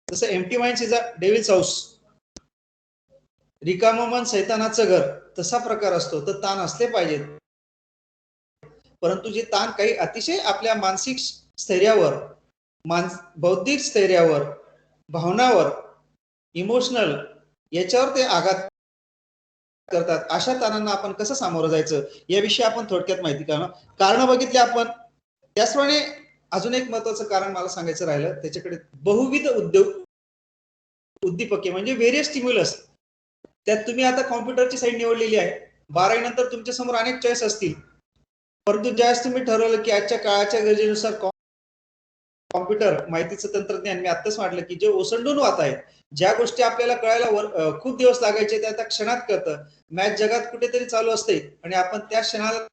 जसं empty mind is a devil's house, रिकामं मन सैतानाचं घर, तसा प्रकार असतो. तर ताण असले पाहिजेत, परंतु जे ताण काही अतिशय आपल्या मानसिक स्थैर्यावर, बौद्धिक स्थैर्यावर, भावनावर, इमोशनल याच्यावर ते आघात करतात, अशा ताणांना आपण कसं सामोरं जायचं याविषयी आपण थोडक्यात माहिती कारण बघितली आपण. त्याचप्रमाणे अजून एक महत्वाचं कारण मला सांगायचं राहिलं, त्याच्याकडे बहुविध उद्दीपके म्हणजे व्हेरियस स्टिम्युलस. त्यात तुम्ही आता कॉम्प्युटरची साईड निवडलेली आहे, 12वी नंतर तुमच्या समोर अनेक चॉईस असतील, परंतु ज्यावेळेस तुम्ही ठरवलं की आजच्या काळाच्या गरजेनुसार कॉम्प्युटर माहितीचं तंत्रज्ञान, मी आत्ताच म्हटलं की जे ओसंडून वाहत आहे, ज्या गोष्टी आपल्याला कळायला खूप दिवस लागायचे त्या क्षणात कळतं. मॅच जगात कुठेतरी चालू असते आणि आपण त्या क्षणाला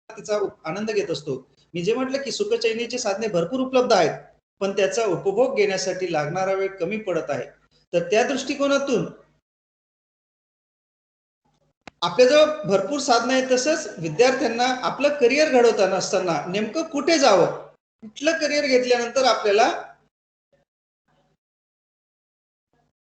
तिचा आनंद घेत असतो. मी जे म्हटलं की सुखचैनीची साधने भरपूर उपलब्ध आहेत, पण त्याचा उपभोग घेण्यासाठी लागणारा वेळ कमी पडत आहे. तर त्या दृष्टिकोनातून आपल्याजवळ भरपूर साधनं आहेत. तसंच विद्यार्थ्यांना आपलं करिअर घडवताना असताना नेमकं कुठे जावं, कुठलं करिअर घेतल्यानंतर आपल्याला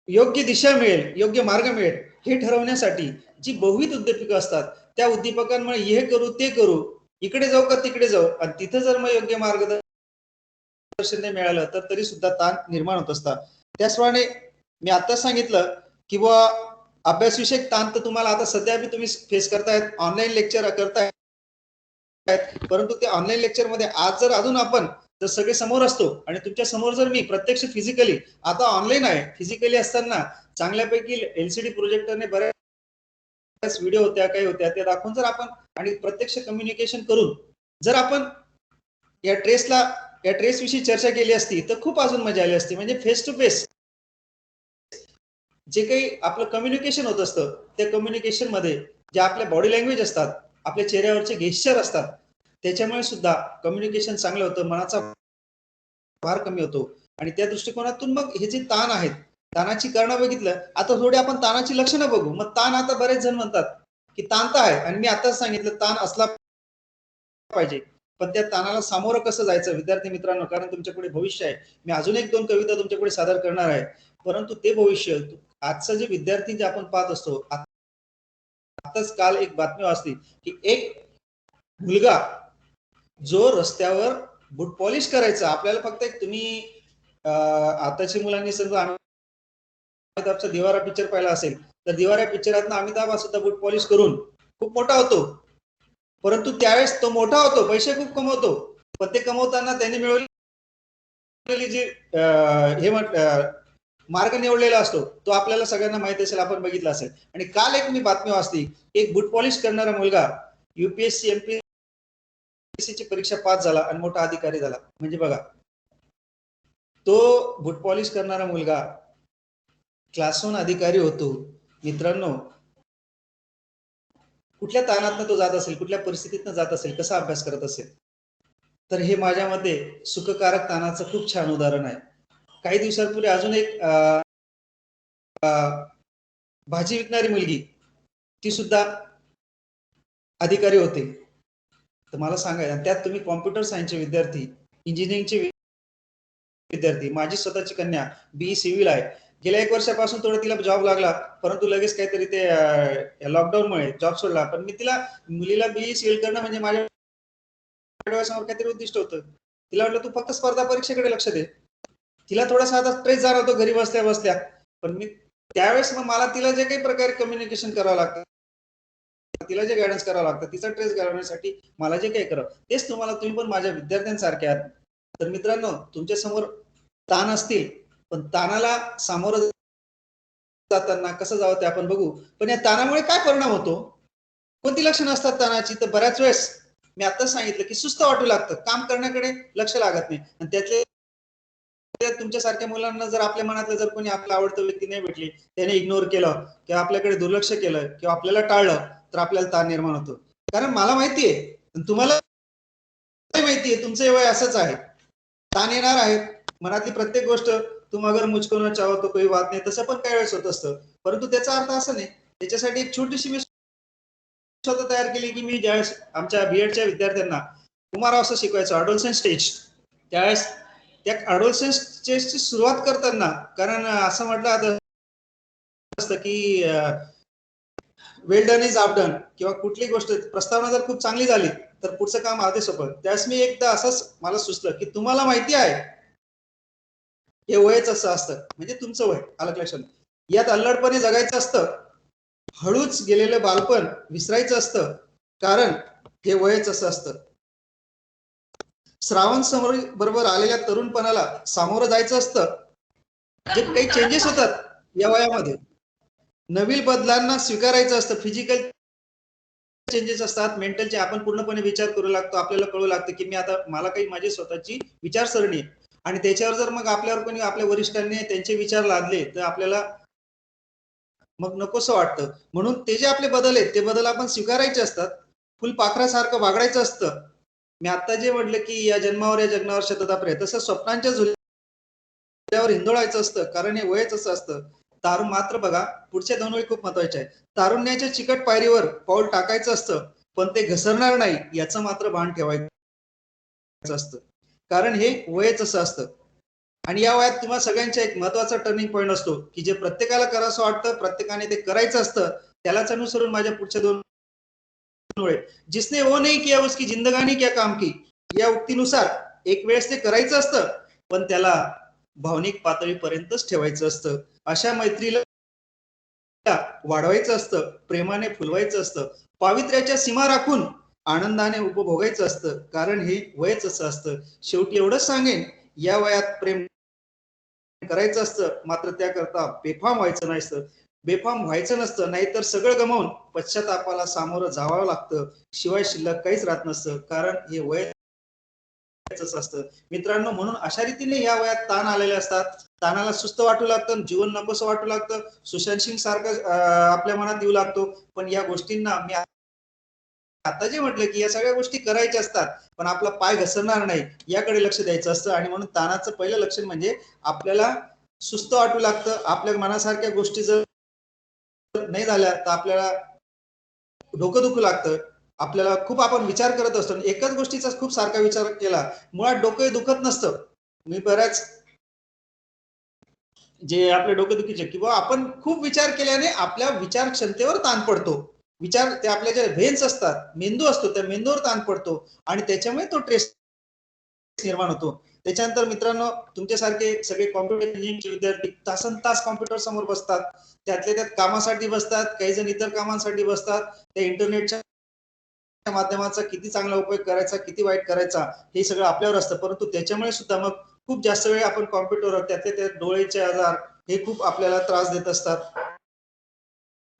योग्य दिशा मिळेल, योग्य मार्ग मिळेल, हे ठरवण्यासाठी जी बहुविध उद्दीपकं असतात, त्या उद्दीपकांमुळे हे करू ते करू, इकडे जाऊ का तिकडे जाऊ, आणि तिथं जर मग योग्य मार्गदर्शन नाही मिळालं तर तरी सुद्धा ताण निर्माण होत असतात. त्याचप्रमाणे मी आता सांगितलं की अभ्यासविषयक ताण तर तुम्हाला आता सध्या बी तुम्ही फेस करतायत, ऑनलाईन लेक्चर करतायत, परंतु ते ऑनलाईन लेक्चर मध्ये आज जर अजून आपण जर सगळे समोर असतो आणि तुमच्या समोर जर मी प्रत्यक्ष फिजिकली, आता ऑनलाईन आहे, फिजिकली असताना चांगल्यापैकी एलसीडी प्रोजेक्टरने बऱ्याच व्हिडिओ होत्या काही होत्या त्या दाखवून जर आपण आणि प्रत्यक्ष कम्युनिकेशन करून जर आपण या ट्रेस विषयी चर्चा केली असती तर खूप अजून मजा आली असती. म्हणजे फेस टू फेस जे काही आपलं कम्युनिकेशन होत असतं त्या कम्युनिकेशन मध्ये जे आपल्या बॉडी लँग्वेज असतात, आपल्या चेहऱ्यावरचे गेस्चर असतात, त्याच्यामुळे सुद्धा कम्युनिकेशन चांगलं होतं, मनाचा भार कमी होतो. आणि त्या दृष्टिकोनातून मग हे जे ताण आहेत, ताणाची कारणं बघितलं. आता थोडी आपण ताणाची लक्षणं बघू. मग ताण, आता बरेच जण म्हणतात की ताण तर आहे, आणि मी आताच सांगितलं ताण असला पाहिजे, पण त्या ताणाला सामोरं कसं जायचं विद्यार्थी मित्रांनो, कारण तुमच्या पुढे भविष्य आहे. मी अजून एक दोन कविता तुमच्या पुढे सादर करणार आहे, परंतु ते भविष्य आजचं जे विद्यार्थी जे आपण पाहत असतो. आताच काल एक बातमी वाचली की एक मुलगा जो रस्त्यावर बूट पॉलिश करायचा, आपल्याला फक्त एक तुम्ही आताच्या मुलांनी समजा अमिताभचा दिवारा पिक्चर पाहिला असेल तर दिवारा पिक्चरात अमिताभ हा सुद्धा बूट पॉलिश करून खूप मोठा होतो, परंतु त्यावेळेस तो मोठा होतो, पैसे खूप कमवतो, पण ते कमवताना त्यांनी मिळवलेली जी हे मार्ग निवडलेला असतो तो आपल्याला सगळ्यांना माहिती असेल, आपण बघितला असेल. आणि काल एक मी बातमी वाचली, एक बूट पॉलिश करणारा मुलगा UPSC MPSC ची परीक्षा पास झाला आणि मोठा अधिकारी झाला. म्हणजे बघा, तो बूट पॉलिश करणारा मुलगा क्लास 1 अधिकारी होतो. मित्रांनो, कुठल्या ताणातनं तो जात असेल, कुठल्या परिस्थितीतनं जात असेल, कसा अभ्यास करत असेल. तर हे माझ्या मते सुखकारक ताणाचं खूप छान उदाहरण आहे. काही दिवसांपूर्वी अजून एक भाजी विकणारी मुलगी, ती सुद्धा अधिकारी होते. तर मला सांगायला, त्यात तुम्ही कॉम्प्युटर सायन्सचे विद्यार्थी, इंजिनिअरिंगचे विद्यार्थी, माझी स्वतःची कन्या BE सिव्हिल आहे. गेल्या 1 वर्षापासून थोडं तिला जॉब लागला, परंतु लगेच काहीतरी ते लॉकडाऊनमुळे जॉब सोडला. पण मी मुलीला BE सिव्हिल करणं म्हणजे माझ्या डोळ्यासमोर काहीतरी उद्दिष्ट होतं. तिला म्हटलं तू फक्त स्पर्धा परीक्षेकडे लक्ष दे. तिला थोडासा आता स्ट्रेस जाणवतो घरी बसल्या बसल्या, पण मी त्यावेळेस मग मला तिला जे काही प्रकारे कम्युनिकेशन करावं लागतं, तिला जे गायडन्स करावं लागतं, तिचा ट्रेस घालवण्यासाठी मला जे काही करावं, तेच तुम्ही पण माझ्या विद्यार्थ्यांसारखे आहात. तर मित्रांनो, तुमच्या समोर ताण असतील, पण ताणाला सामोरं जाताना कसं जावं ते आपण बघू. पण या ताणामुळे काय परिणाम होतो, कोणती लक्षणं असतात ताणाची, तर बऱ्याच वेळेस मी आताच सांगितलं की सुस्त वाटू लागतं, काम करण्याकडे लक्ष लागत नाही. आणि त्यातले तुमच्यासारख्या मुलांना जर आपल्या मनातलं जर कोणी आपला आवडतं व्यक्ती नाही भेटली, त्याने इग्नोर केलं किंवा आपल्याकडे दुर्लक्ष केलं किंवा आपल्याला टाळलं, तर आपल्याला ताण निर्माण होतो. कारण मला माहितीये, तुम्हाला माहितीये, तुमचं वय असंच आहे, ताण येणार आहे. मनातली प्रत्येक गोष्ट तुम अगर मुझको न चाहो तो कोई बात नाही, तसं पण काही वेळेस होत असतं. परंतु त्याचा अर्थ असं नाही. त्याच्यासाठी एक छोटीशी मी स्वतः तयार केली की मी ज्यावेळेस आमच्या BEdच्या विद्यार्थ्यांना कुमारावस्था शिकवायचो, अडोलसेंट स्टेज, त्यावेळेस त्या अडोलसेंट स्टेजची सुरुवात करताना, कारण असं म्हटलं असतं की वेल डन इज हाफ डन, किंवा कुठली गोष्ट प्रस्तावना जर खूप चांगली झाली तर पुढचं काम आधे सोपं. त्यावेळेस मी एकदा असंच मला सुचलं की तुम्हाला माहिती आहे हे वयच असं असतं, म्हणजे तुमचं वय आलं लक्षात, यात अल्लडपणे जगायचं असतं, हळूच गेलेलं बालपण विसरायचं असतं, कारण हे वयच असं असतं. श्रावण समोर बरोबर आलेल्या तरुणपणाला सामोरं जायचं असतं. जे काही चेंजेस होतात या वयामध्ये, नवीन बदलांना स्वीकारायचं असतं. फिजिकल चेंजेस असतात, मेंटलचे, आपण पूर्णपणे विचार करू लागतो, आपल्याला कळू लागतं की मी आता, मला काही माझी स्वतःची विचारसरणी आहे, आणि त्याच्यावर जर मग आपल्यावर कोणी आपल्या वरिष्ठांनी त्यांचे विचार लादले तर आपल्याला मग नकोसं वाटतं. म्हणून ते जे आपले बदल आहेत ते बदल आपण स्वीकारायचे असतात. फुलपाखरासारखं वागडायचं असतं. मी आता जे म्हटलं की या जन्मावर या जगनावर शतदा प्रेम, तसं स्वप्नांच्या झुल्यावर हिंदोळायचं असतं, कारण हे वयच असं असतं. तारुण मात्र बघा, पुढच्या 2 वेळी खूप महत्वाचे आहे. तारुण्याच्या चिकट पायरीवर पाऊल टाकायचं असतं, पण ते घसरणार नाही याचं मात्र भान ठेवायचं असतं, कारण हे वयच असं असतं. आणि या वयात तुम्हाला सगळ्यांचा एक महत्वाचा टर्निंग पॉईंट असतो की जे प्रत्येकाला करावंसं वाटतं, प्रत्येकाने ते करायचं असतं. त्यालाच अनुसरून माझ्या पुढच्या 2 वेळ, जिसने वो नहीं किया उसकी जिंदगानी क्या काम की, या उक्तीनुसार एक वेळेस ते करायचं असतं, पण त्याला भावनिक पातळीपर्यंतच ठेवायचं असतं. अशा मैत्रीला वाढवायचं असतं, प्रेमाने फुलवायचं असतं, पावित्र्याच्या सीमा राखून आनंदाने उपभोगायचं असतं, कारण हे वयच असं असतं. शेवटी एवढंच सांगेन, या वयात प्रेम करायचं असतं, मात्र त्याकरता बेफाम व्हायचं नसतं. बेफाम व्हायचं नसतं, नाहीतर सगळं गमावून पश्चातापाला सामोरं जावं लागतं. शिवाय शिल्लक काहीच राहत नसतं, कारण हे वय असतं. मित्रांनो, म्हणून अशा रीतीने या वयात ताण आलेले असतात. ताणाला सुस्त वाटू लागतं, जीवन नकोसं वाटू लागतं, सुशांत सिंग सारखं आपल्या मनात येऊ लागतो. पण या गोष्टींना मी आता जे म्हटलं की या सगळ्या गोष्टी करायच्या असतात, पण आपला पाय घसरणार नाही याकडे लक्ष द्यायचं असतं. आणि म्हणून ताणाचं पहिलं लक्षण म्हणजे आपल्याला सुस्त वाटू लागतं. आपल्या मनासारख्या गोष्टी जर नाही झाल्या तर आपल्याला डोकं दुखू लागतं. आपल्याला खूप आपण विचार करत असतो, एकाच गोष्टीचा खूप सारखा विचार केला मुळात डोकं दुखत नसतं. मी बऱ्याच जे आपले डोकेदुखीचे किंवा आपण खूप विचार केल्याने आपल्या विचार क्षमतेवर ताण पडतो. विचार ते आपल्या जे व्हेन्स असतात, मेंदू असतो, त्या मेंदूवर ताण पडतो आणि त्याच्यामुळे तो स्ट्रेस निर्माण होतो. त्याच्यानंतर मित्रांनो, तुमच्यासारखे सगळे कॉम्प्युटर इंजिनिअरिंगचे विद्यार्थी तासनतास कॉम्प्युटर समोर बसतात. त्यातल्या त्यात कामासाठी बसतात, काही जण इतर कामांसाठी बसतात. त्या इंटरनेटच्या माध्यमाचा किती चांगला उपयोग करायचा, किती वाईट करायचा, हे सगळं आपल्यावर असतं. परंतु त्याच्यामुळे सुद्धा मग खूप जास्त वेळ आपण कॉम्प्युटरवर, त्यातले त्यात डोळ्याचे आजार हे खूप आपल्याला त्रास देत असतात.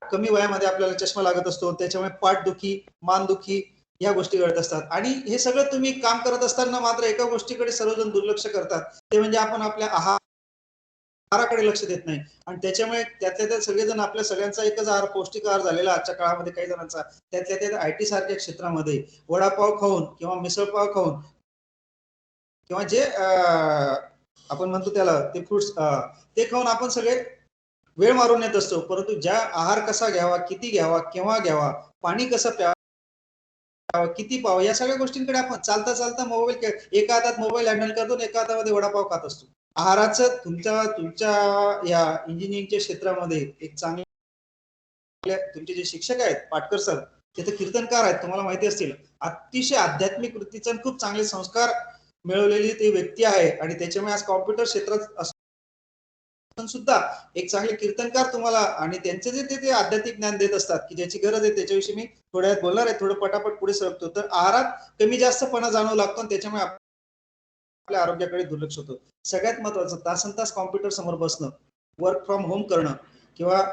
कमी वयामध्ये आपल्याला चष्मा लागत असतो, त्याच्यामुळे पाठदुखी, मानदुखी या गोष्टी घडत असतात. आणि हे सगळं तुम्ही काम करत असताना मात्र एका गोष्टीकडे सर्वजण दुर्लक्ष करतात, ते म्हणजे आपण आपल्या आहाराकडे लक्ष देत नाही. आणि त्याच्यामुळे त्यातल्या त्यात सगळेजण, आपल्या सगळ्यांचा एकच आहार, पौष्टिक आहार झालेला आजच्या काळामध्ये काही जणांचा, त्यातल्या त्यात IT सारख्या क्षेत्रामध्ये वडापाव खाऊन किंवा मिसळपाव खाऊन किंवा जे आपण म्हणतो त्याला ते फ्रुट्स ते खाऊन आपण सगळे वेळ मारून येत असतो. परंतु ज्या आहार कसा घ्यावा, किती घ्यावा, केव्हा घ्यावा, पाणी कसं प्यावं, किती पाव, या सगळ्या गोष्टींकडे आपण चालता चालता मोबाईल, एका हातात मोबाईल हँडल करतो, एका हातामध्ये वडापाव खात असतो. आहाराचं तुमच्या या इंजिनिअरिंगच्या क्षेत्रामध्ये एक चांगले तुमचे जे शिक्षक आहेत, पाटकर सर, ते तर कीर्तनकार आहेत, तुम्हाला माहिती असतील. अतिशय आध्यात्मिक वृत्तीचे खूप चांगले संस्कार मिळवलेली ती व्यक्ती आहे. आणि त्याच्यामुळे आज कॉम्प्युटर क्षेत्रात सुद्धा एक चांगले कीर्तनकार तुम्हाला, आणि त्यांचे जे ते आध्यात्मिक ज्ञान देत असतात की ज्याची गरज आहे, त्याच्याविषयी मी थोड्या वेळात बोलणार आहे. थोडं पटापट पुढे सरकतो. तर आहारात कमी जास्तपणा जाणवू लागतो आणि त्याच्यामुळे आपल्या आरोग्याकडे दुर्लक्ष होतं. सगळ्यात महत्वाचं, तासनतास कॉम्प्युटर समोर बसणं, वर्क फ्रॉम होम करणं किंवा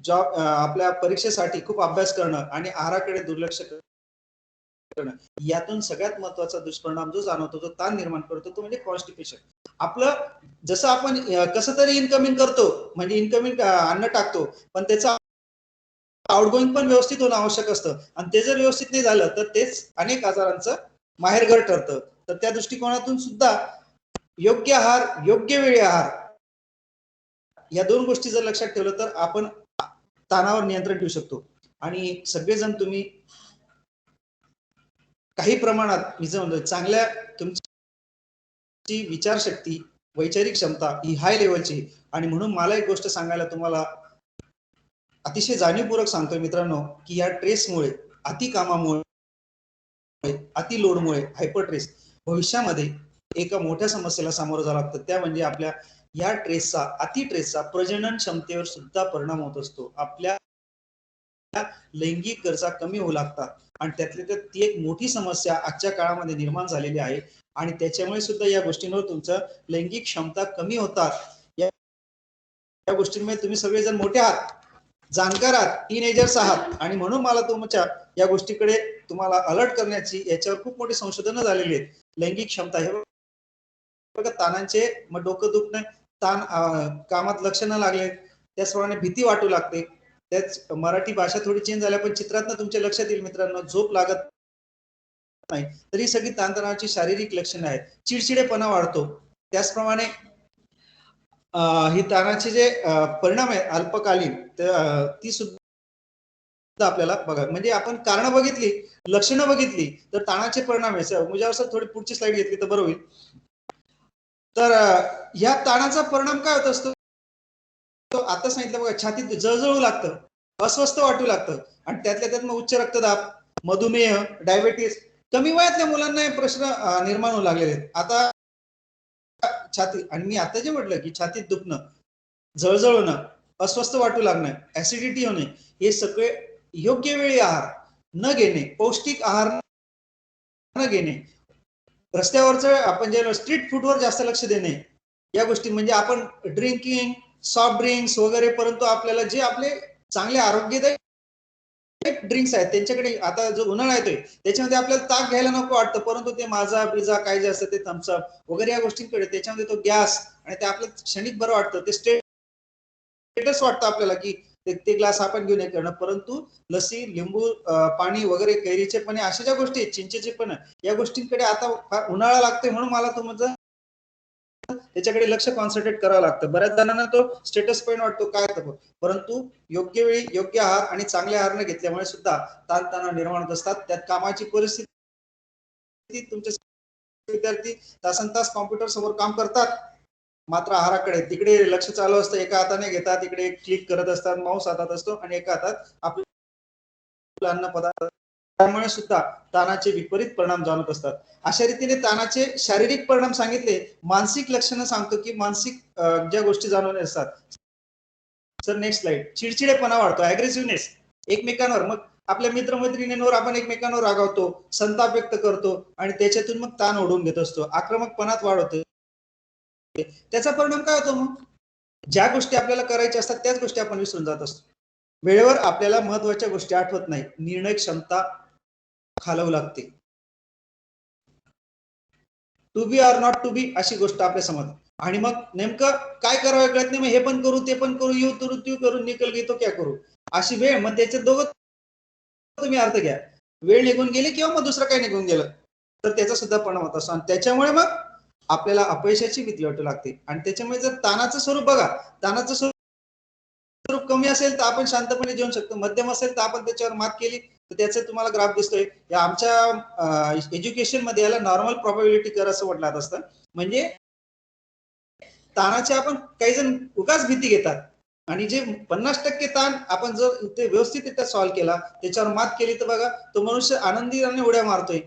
जॉब, आपल्या परीक्षेसाठी खूप अभ्यास करणं आणि आहाराकडे दुर्लक्ष करणं, यातून सगळ्यात महत्वाचा दुष्परिणाम जो जाणवतो, जो ताण निर्माण करतो, तो म्हणजे कॉन्स्टिपेशन. आपलं जसं आपण कसं तरी इनकमिंग करतो, म्हणजे इनकमिंग अन्न टाकतो, पण त्याचा आउटगोईंग पण व्यवस्थित होणं आवश्यक असतं. आणि ते जर व्यवस्थित नाही झालं तर तेच अनेक आजारांचं माहेरघर ठरतं. तर त्या दृष्टिकोनातून सुद्धा योग्य आहार, योग्य वेळी आहार, या दोन गोष्टी जर लक्षात ठेवलं तर आपण ताणावर नियंत्रण ठेवू शकतो. आणि सगळेजण तुम्ही काही प्रमाणात, मी म्हणतो, चांगल्या तुमची विचारशक्ती, वैचारिक क्षमता ही हाय लेवलची. आणि म्हणून मला एक गोष्ट सांगायला तुम्हाला अतिशय जाणीवपूर्वक सांगतोय मित्रांनो, की या ट्रेसमुळे, अति कामामुळे, अति लोडमुळे, हायपर ट्रेस, भविष्यामध्ये एका मोठ्या समस्येला सामोरं जावं लागतं. त्या म्हणजे आपल्या या ट्रेसचा, अति ट्रेसचा प्रजनन क्षमतेवर सुद्धा परिणाम होत असतो. आपल्या लैंगिक गरजा कमी होऊ लागतात. आणि त्यातल्या त्यात ती एक मोठी समस्या आजच्या काळामध्ये निर्माण झालेली आहे. आणि त्याच्यामुळे सुद्धा या गोष्टींवर तुमचं लैंगिक क्षमता कमी होतात. या गोष्टींमुळे तुम्ही सगळेजण मोठे आहात, जाणकार आहात, टीनेजर्स आहात. आणि म्हणून मला तुमच्या या गोष्टीकडे तुम्हाला अलर्ट करण्याची, याच्यावर खूप मोठी संशोधनं झालेली आहेत. लैंगिक क्षमता, हे बघा, ताणांचे मग डोकं दुखणं, ताण, कामात लक्ष न लागले, त्याचप्रमाणे भीती वाटू लागते. त्याच मराठी भाषा थोडी चेंज झाल्या, पण चित्रातनं तुमच्या लक्षात येईल मित्रांनो, झोप लागत नाही. तरी सगळी ताणतणावाची शारीरिक लक्षणं आहेत. चिडचिडेपणा वाढतो. त्याचप्रमाणे ही ताणाचे जे परिणाम आहेत अल्पकालीन, ती सुद्धा आपल्याला बघा, म्हणजे आपण कारणं बघितली, लक्षणं बघितली, तर ताणाचे परिणाम आहे. मुझ्यावर थोडी पुढची स्लाइड घेतली तर बरं होईल. तर या ताणाचा परिणाम काय होत असतो, आता सांगितलं बघा, छातीत जळजळू लागतं, अस्वस्थ वाटू लागतं. आणि त्यातल्या त्यात मग उच्च रक्तदाब, मधुमेह, डायबेटीस, कमी वयातल्या मुलांना हे प्रश्न निर्माण होऊ लागलेले आहेत. आता छाती, आणि मी आता जे म्हटलं की छातीत दुखणं, जळजळ होणं, अस्वस्थ वाटू लागणं, ऍसिडिटी होणे, हे सगळे योग्य वेळी आहार न घेणे, पौष्टिक आहार न घेणे, रस्त्यावरचं आपण जे स्ट्रीट फूडवर जास्त लक्ष देणे, या गोष्टी म्हणजे आपण ड्रिंकिंग, सॉफ्ट ड्रिंक्स वगैरे, परंतु आपल्याला जे आपले चांगले आरोग्यदायी ड्रिंक्स आहेत त्यांच्याकडे, आता जो उन्हाळा येतोय त्याच्यामध्ये आपल्याला ताक घ्यायला नको वाटतं, परंतु ते माझा पिझ्झा काय जे असतं ते थम्सअप वगैरे या गोष्टींकडे, त्याच्यामध्ये तो गॅस आणि ते आपलं क्षणिक बरं वाटतं, ते स्टेटस वाटतं आपल्याला की ते ग्लास आपण घेऊन करणं, परंतु लसी, लिंबू पाणी वगैरे, कैरीचे पण, अशा ज्या गोष्टी आहेत, चिंचेचे पण, या गोष्टींकडे आता उन्हाळा लागतोय म्हणून मला तो म्हणजे त्याच्याकडे लक्ष कॉन्सन्ट्रेट करावं लागतं. बऱ्याच जणांना तो स्टेटस पॉईंट वाटतो काय, परंतु योग्य वेळी योग्य आहार आणि चांगले आहार न घेतल्यामुळे सुद्धा ताणतणाव निर्माण होत असतात. त्यात कामाची परिस्थिती, तुमचे विद्यार्थी तासनतास कॉम्प्युटर समोर काम करतात, मात्र आहाराकडे तिकडे लक्ष चालू असतं, एका हाताने घेतात, इकडे क्लिक करत असतात, माऊस हातात असतो आणि एका हातात आपलं अन्न पदार्थ, त्यामुळे सुद्धा ताणाचे विपरीत परिणाम जाणवत असतात. अशा रीतीने ताणाचे शारीरिक परिणाम सांगितले, मानसिक लक्षणं सांगतो की मानसिक ज्या गोष्टी जाणवणे असतात. Sir next slide. चिडचिडेपणा वाढतो, अग्रेसिव्हनेस एकमेकांवर, मग आपल्या मित्रमैत्रिणींवर आपण एकमेकांवर रागावतो, संताप व्यक्त करतो आणि त्याच्यातून मग ताण ओढून घेत असतो, आक्रमकपणात वाढ होते. त्याचा परिणाम काय होतो, मग ज्या गोष्टी आपल्याला करायच्या असतात त्याच गोष्टी आपण विसरून जात असतो. वेळेवर आपल्याला महत्वाच्या गोष्टी आठवत नाही, निर्णय क्षमता खालवू लागते. To be or not to be अशी गोष्ट आपल्या समोर, आणि मग नेमकं काय करावं कळत नाही, मग हे पण करू ते पण करू, येऊ तुरु त्यू करू, निकल गई तो क्या करू, अशी वेळ. मग त्याचे दोघं तुम्ही अर्थ घ्या, वेळ निघून गेली किंवा मग दुसरं काही निघून गेलं तर त्याचा सुद्धा परिणाम होत असतो, आणि त्याच्यामुळे मग आपल्याला अपयशाची भीती वाटू लागते. आणि त्याच्यामुळे जर ताणाचं स्वरूप बघा, ताणाचं स्वरूप कमी असेल तर आपण शांतपणे जेवू शकतो, मध्यम असेल तर आपण त्याच्यावर मात केली तर त्याचं तुम्हाला ग्राफ दिसतोय. या आमच्या एज्युकेशन मध्ये याला नॉर्मल प्रोबॅबिलिटी कर असं म्हटलं जात असतं. म्हणजे ताणाची आपण काही जण उगाच भीती घेतात, आणि जे 50% ताण आपण जर ते व्यवस्थितरित्या सॉल्व्ह केला, त्याच्यावर मात केली तर बघा तो मनुष्य आनंदीने उड्या मारतोय.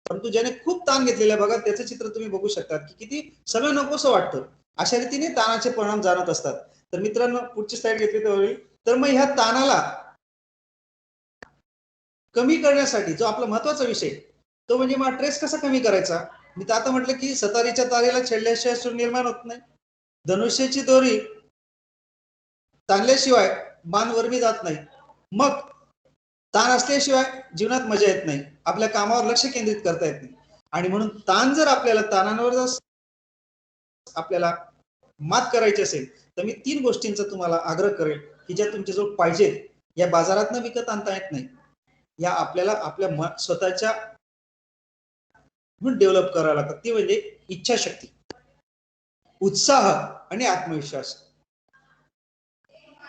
परंतु ज्याने खूप ताण घेतलेला बघा त्याचं चित्र तुम्ही बघू शकता की किती सगळं नकोसं वाटतं. अशा रीतीने ताणाचे परिणाम जाणवत असतात. तर मित्रांनो पुढची स्लाइड घेतली तर होईल. तर मग ह्या ताणाला कमी करण्यासाठी जो आपला महत्वाचा विषय तो म्हणजे मग ट्रेस कसा कमी करायचा. मी तर आता म्हटलं की सतारीच्या तारेला छेडल्याशिवाय सूर निर्माण होत नाही, धनुष्याची दोरी ताणल्याशिवाय बाण वरमी जात नाही, मग ताण असल्याशिवाय जीवनात मजा येत नाही, आपल्या कामावर लक्ष केंद्रित करता येत नाही. आणि म्हणून ताण जर आपल्याला ताणांवर आपल्याला मात करायची असेल तर मी 3 गोष्टींचा तुम्हाला आग्रह करेल की ज्या तुमच्याजवळ पाहिजेत, या बाजारात विकत आणता येत नाही, या आपल्याला आपल्या स्वतःच्या डेव्हलप करावं लागतं. ती म्हणजे इच्छाशक्ती, उत्साह आणि आत्मविश्वास.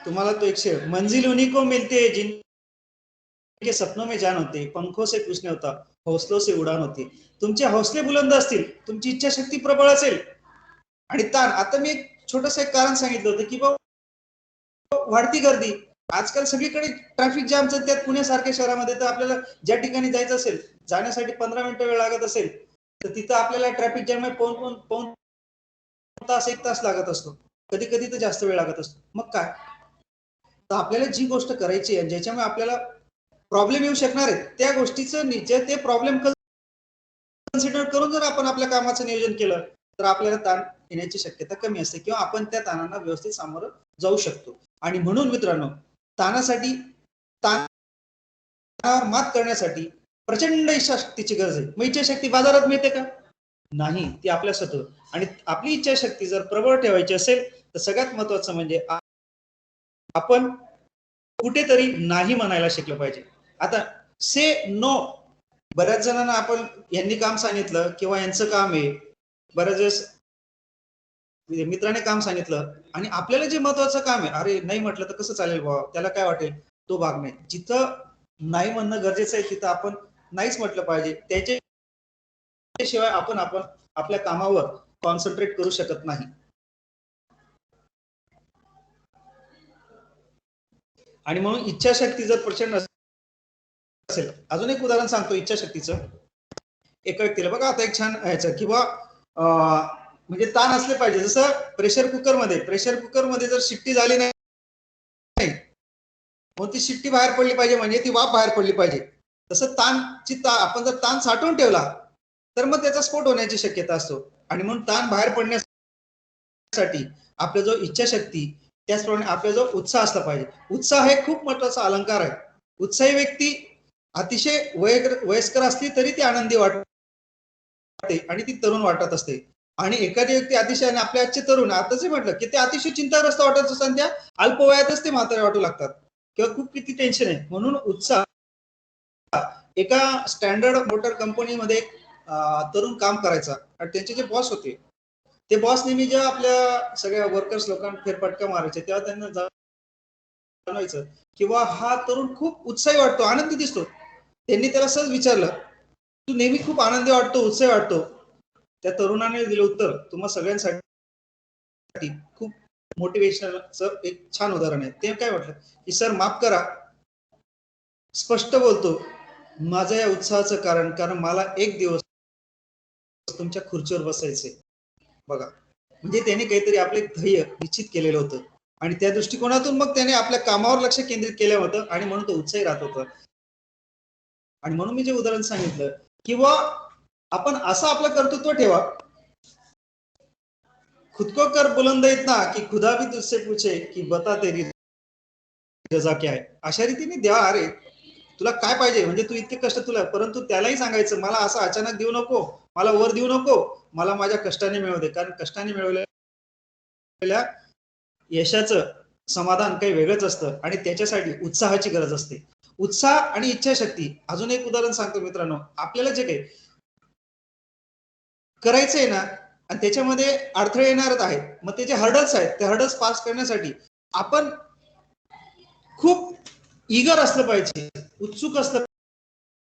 तुम्हाला तो एक शेर, मंजिल उन्हीं को मिलती है जिनके सपनों में जान होते, पंखों से कुछ नहीं होता, हौसलों से उडान होती. तुमचे हौसले बुलंद असतील, तुमची इच्छाशक्ती प्रबळ असेल, आणि ताण, आता मी एक छोटंसं एक कारण सांगितलं होतं की वाढती गर्दी, आजकाल सगळीकडे ट्रॅफिक जामचं, त्यात पुण्यासारख्या शहरामध्ये तर आपल्याला ज्या ठिकाणी जायचं असेल, जाण्यासाठी 15 मिनिटं वेळ लागत असेल तर तिथं आपल्याला ट्रॅफिक जॅम पाऊण तास 1 तास लागत असतो, कधी कधी तर जास्त वेळ लागत असतो. मग काय, तर आपल्याला जी गोष्ट करायची आहे ज्याच्यामुळे आपल्याला प्रॉब्लेम येऊ शकणार आहे त्या गोष्टीचं ते प्रॉब्लेम कन्सिडर करून जर आपण आपल्या कामाचं नियोजन केलं तर आपल्याला ताण येण्याची शक्यता कमी असते, किंवा आपण त्या ताणांना व्यवस्थित सामोरं जाऊ शकतो. आणि म्हणून मित्रांनो, ताणावर मात करण्यासाठी प्रचंड इच्छाशक्तीची गरज आहे. मग इच्छाशक्ती बाजारात मिळते का? नाही, ती आपल्या स्वतः. आणि आपली इच्छाशक्ती जर प्रबळ ठेवायची असेल तर सगळ्यात महत्वाचं म्हणजे आपण कुठेतरी नाही म्हणायला शिकलं पाहिजे. आता से नो, बऱ्याच जणांना आपण यांनी काम सांगितलं किंवा यांचं काम आहे, बऱ्याच वेळेस मित्राने काम सांगितलं आणि आपल्याला जे महत्वाचं काम आहे, अरे नाही म्हटलं तर कसं चालेल बाबा, त्याला काय वाटेल, तो भाग नाही. जिथं नाही म्हणणं गरजेचं आहे तिथं आपण नाहीच म्हटलं पाहिजे. त्याच्याशिवाय आपण आपल्या कामावर कॉन्सन्ट्रेट करू शकत नाही. आणि म्हणून इच्छाशक्ती जर प्रचंड असेल, अजून एक उदाहरण सांगतो इच्छाशक्तीचं. एका व्यक्तीला बघा, आता एक छान ह्याचं किंवा म्हणजे ताण असले पाहिजे. जसं प्रेशर कुकरमध्ये जर शिट्टी झाली नाही, मग ती शिट्टी बाहेर पडली पाहिजे, म्हणजे ती वाफ बाहेर पडली पाहिजे. तसं आपण जर ताण साठवून ठेवला तर मग त्याचा स्फोट होण्याची शक्यता असतो. आणि म्हणून ताण बाहेर पडण्यासाठी आपला जो इच्छाशक्ती, त्याचप्रमाणे आपला जो उत्साह असला पाहिजे. उत्साह हे खूप महत्वाचा अलंकार आहे. उत्साही व्यक्ती अतिशय वयस्कर असली तरी ती आनंदी वाटते आणि ती तरुण वाटत असते. आणि एखादी व्यक्ती अतिशय, आणि आपल्या आजचे तरुण आता जे म्हटलं की ते अतिशय चिंताग्रस्त वाटत असतात, त्या अल्पवयातच ते म्हातारे वाटू लागतात किंवा खूप किती टेन्शन आहे. म्हणून उत्साह, एका स्टँडर्ड मोटर कंपनीमध्ये तरुण काम करायचा आणि त्यांचे जे बॉस होते, ते बॉस नेहमी जेव्हा आपल्या सगळ्या वर्कर्स लोकांना फेरफटका मारायचे, तेव्हा त्यांना जाणवायचं किंवा हा तरुण खूप उत्साही वाटतो, आनंदी दिसतो. त्यांनी त्याला सहज विचारलं, तू नेहमी खूप आनंदी वाटतो, उत्साही वाटतो. त्या तरुणाने दिलं उत्तर, तुम्हा सगळ्यांसाठी खूप मोटिवेशनलचं एक छान उदाहरण आहे. ते काय म्हटलं की सर माफ करा, स्पष्ट बोलतो, माझं या उत्साहाचं कारण मला एक दिवस तुमच्या खुर्चीवर बसायचंय. बघा, म्हणजे त्याने काहीतरी आपले ध्येय निश्चित केलेलं होतं आणि त्या दृष्टिकोनातून मग त्याने आपल्या कामावर लक्ष केंद्रित केलं होतं आणि म्हणून तो उत्साही राहत होता. आणि म्हणून मी जे उदाहरण सांगितलं, किंवा आपण असं आपलं कर्तृत्व ठेवा, खुद को कर बुलंद इतना कि खुदा भी तुझसे पूछे कि बता तेरी रजा क्या है. अशा रीतीने द्या, अरे तुला काय पाहिजे, म्हणजे तू इतके कष्ट तुला, परंतु त्यालाही सांगायचं मला असं अचानक देऊ नको, मला वर देऊ नको, मला माझ्या कष्टाने मिळवू दे. कारण कष्टाने मिळवलेल्या यशाचं समाधान काही वेगळंच असतं आणि त्याच्यासाठी उत्साहाची गरज असते. उत्साह आणि इच्छाशक्ती. अजून एक उदाहरण सांगतो मित्रांनो, आपल्याला जे काही करायचंय ना आणि त्याच्यामध्ये अडथळे येणारच आहेत, मग ते जे हर्डल्स आहेत, ते हर्डल्स पास करण्यासाठी आपण खूप ईगर असलं पाहिजे, उत्सुक असलं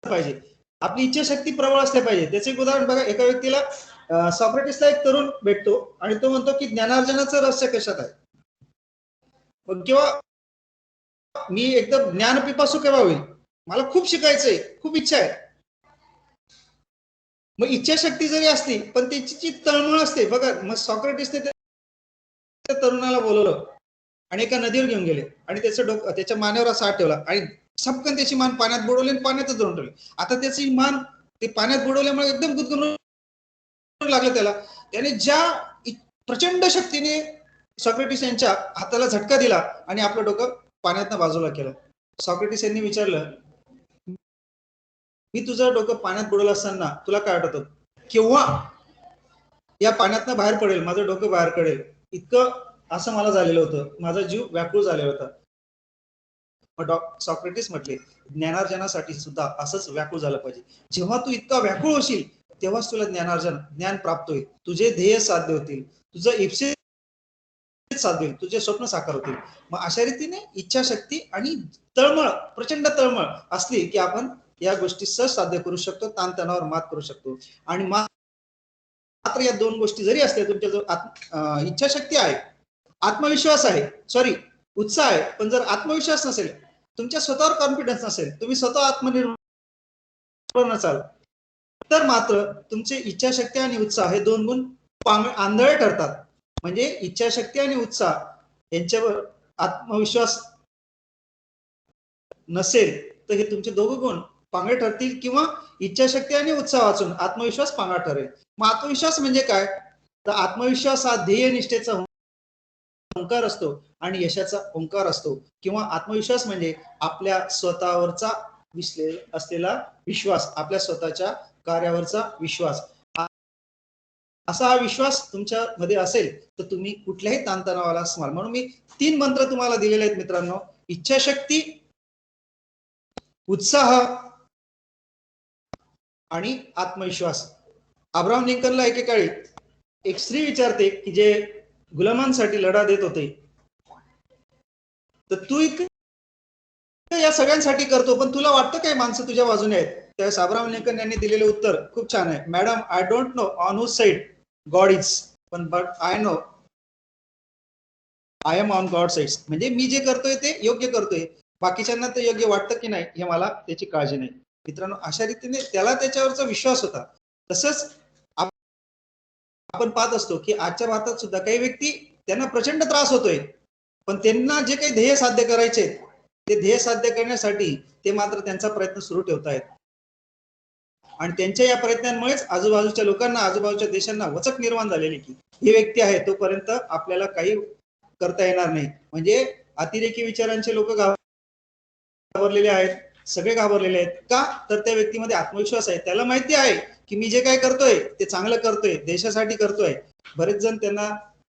पाहिजे, आपली इच्छाशक्ती प्रबळ असली पाहिजे. त्याचे एक उदाहरण बघा, एका व्यक्तीला सॉक्रेटिसला एक तरुण भेटतो आणि तो म्हणतो की ज्ञानार्जनाचं रहस्य कशात आहे, मग किंवा मी एकदम ज्ञानपिपासू केव्हा होईल, मला खूप शिकायचंय, खूप इच्छा आहे. मग इच्छाशक्ती जरी असली पण त्याची जी तळमळ असते बघा, मग सॉक्रेटिसने त्या तरुणाला बोलवलं आणि एका नदीवर घेऊन गेले आणि त्याचं डोकं त्याच्या मानेवर असा हात ठेवला आणि सपकन त्याची मान पाण्यात बुडवली आणि पाण्यातच धरून ठेवली. आता त्याची मान ते पाण्यात बुडवल्यामुळे एकदम गुदगुणून लागलं त्याला. त्याने ज्या प्रचंड शक्तीने सॉक्रेटिस यांच्या हाताला झटका दिला आणि आपलं डोकं पाण्यातनं बाजूला केलं. सॉक्रेटिस यांनी विचारलं, मी तुझं डोकं पाण्यात बुडवलं असताना तुला काय वाटत होतं, केव्हा या पाण्यातनं बाहेर पडेल, माझं डोकं बाहेर पडेल, इतकं असं मला झालेलं होतं, माझा जीव व्याकुळ झालेला होता. सॉक्रेटिस म्हटले, ज्ञानार्जनासाठी सुद्धा असंच व्याकुळ झालं पाहिजे. जेव्हा तू इतका व्याकुळ होशील तेव्हाच तुला ज्ञान प्राप्त होईल, तुझे ध्येय साध्य होतील, तुझं इप्सित साध्य होईल, तुझे स्वप्न साकार होतील. मग अशा रीतीने इच्छाशक्ती आणि तळमळ, प्रचंड तळमळ असली की आपण या गोष्टी सहज साध्य करू शकतो, ताणतणावावर मात करू शकतो. आणि मात्र या दोन गोष्टी जरी असल्या, तुमच्या जो इच्छाशक्ती आहे, आत्मविश्वास आहे, सॉरी उत्साह आहे, पण जर आत्मविश्वास नसेल, तुमच्या स्वतःवर कॉन्फिडन्स नसेल, तुम्ही स्वतः आत्मनिर्भर नसाल, तर मात्र तुमचे इच्छाशक्ती आणि उत्साह हे दोन गुण आंधळे ठरतात. म्हणजे इच्छाशक्ती आणि उत्साह यांच्यावर आत्मविश्वास नसेल तर हे तुमचे दोघं गुण पांगळे ठरतील, किंवा इच्छाशक्ती आणि उत्साह वाचून आत्मविश्वास पांगळा ठरेल. मग आत्मविश्वास म्हणजे काय, तर आत्मविश्वास हा ध्येय निष्ठेचा ओंकार असतो आणि यशाचा ओंकार असतो. किंवा आत्मविश्वास म्हणजे आपल्या स्वतःवरचा असलेला विश्वास, आपल्या स्वतःच्या कार्यावरचा विश्वास. असा हा विश्वास तुमच्या मध्ये असेल तर तुम्ही कुठल्याही ताणतणावाला असणार. म्हणून मी 3 मंत्र तुम्हाला दिलेले आहेत मित्रांनो, इच्छाशक्ती, उत्साह आणि आत्मविश्वास. अब्राहम लिंकनला एकेकाळी एक स्त्री विचारते की जे गुलामांसाठी लढा देत होते, तर तू इतकं या सगळ्यांसाठी करतो, पण तुला वाटतं काय माणसं तुझ्या बाजूने आहेत? त्यावेळेस अब्राहम लिंकन यांनी दिलेले उत्तर खूप छान आहे. Madam, I don't know on whose side God is, पण but I know I am on God side. म्हणजे मी जे करतोय ते योग्य करतोय, बाकीच्यांना ते योग्य वाटतं की नाही हे मला त्याची काळजी नाही. मित्रांनो, अशा रीतीने त्याला त्याच्यावरचा विश्वास होता. तसंच आपण पाहत असतो की आजच्या भारतात सुद्धा काही व्यक्ती, त्यांना प्रचंड त्रास होतोय, पण त्यांना जे काही ध्येय साध्य करायचे ते ध्येय साध्य करण्यासाठी ते मात्र त्यांचा प्रयत्न सुरू ठेवतायत. आणि त्यांच्या या प्रयत्नांमुळेच आजूबाजूच्या लोकांना, आजूबाजूच्या देशांना वचक निर्माण झालेली की ही व्यक्ती आहे तोपर्यंत आपल्याला काही करता येणार नाही. म्हणजे अतिरेकी विचारांचे लोक घाबरलेले आहेत, सगळे घाबरलेले आहेत. का? तर त्या व्यक्तीमध्ये आत्मविश्वास आहे, त्याला माहिती आहे की मी जे काय करतोय ते चांगलं करतोय, देशासाठी करतोय. बरेच जण त्यांना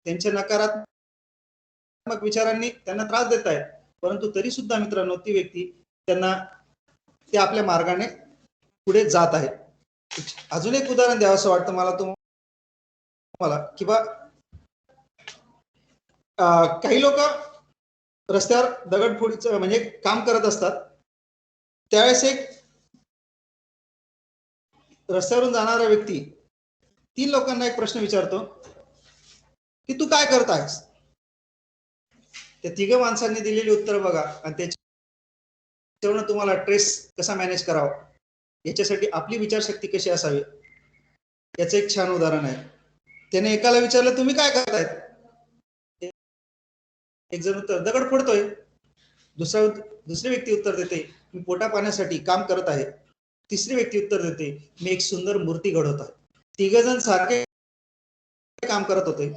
त्यांच्या नकारात्मक विचारांनी त्यांना त्रास देत आहेत, परंतु तरी सुद्धा मित्रांनो ती व्यक्ती त्यांना ते आपल्या मार्गाने पुढे जात आहे. अजून एक उदाहरण द्यावं असं वाटतं मला तुम्हाला, किंवा काही लोक रस्त्यावर दगडफोडीचं म्हणजे काम करत असतात, त्यावेळेस एक रस्त्यावरून जाणारा व्यक्ती 3 लोकांना एक प्रश्न विचारतो की तू काय करत आहेस? त्या 3 माणसांनी दिलेली उत्तर बघा आणि त्याच्यावरून तुम्हाला ट्रेस कसा मॅनेज करावा, याच्यासाठी आपली विचारशक्ती कशी असावी याचं एक छान उदाहरण आहे. त्याने एकाला विचारलं तुम्ही काय करतायत? एक जण उत्तर दगड फोडतोय. दुसरी व्यक्ती उत्तर देते मी पोटा पाण्यासाठी काम करत आहे. तिसरी व्यक्ती उत्तर देते मी एक सुंदर मूर्ती घडवत आहे. 3 जण सारखे काम करत होते,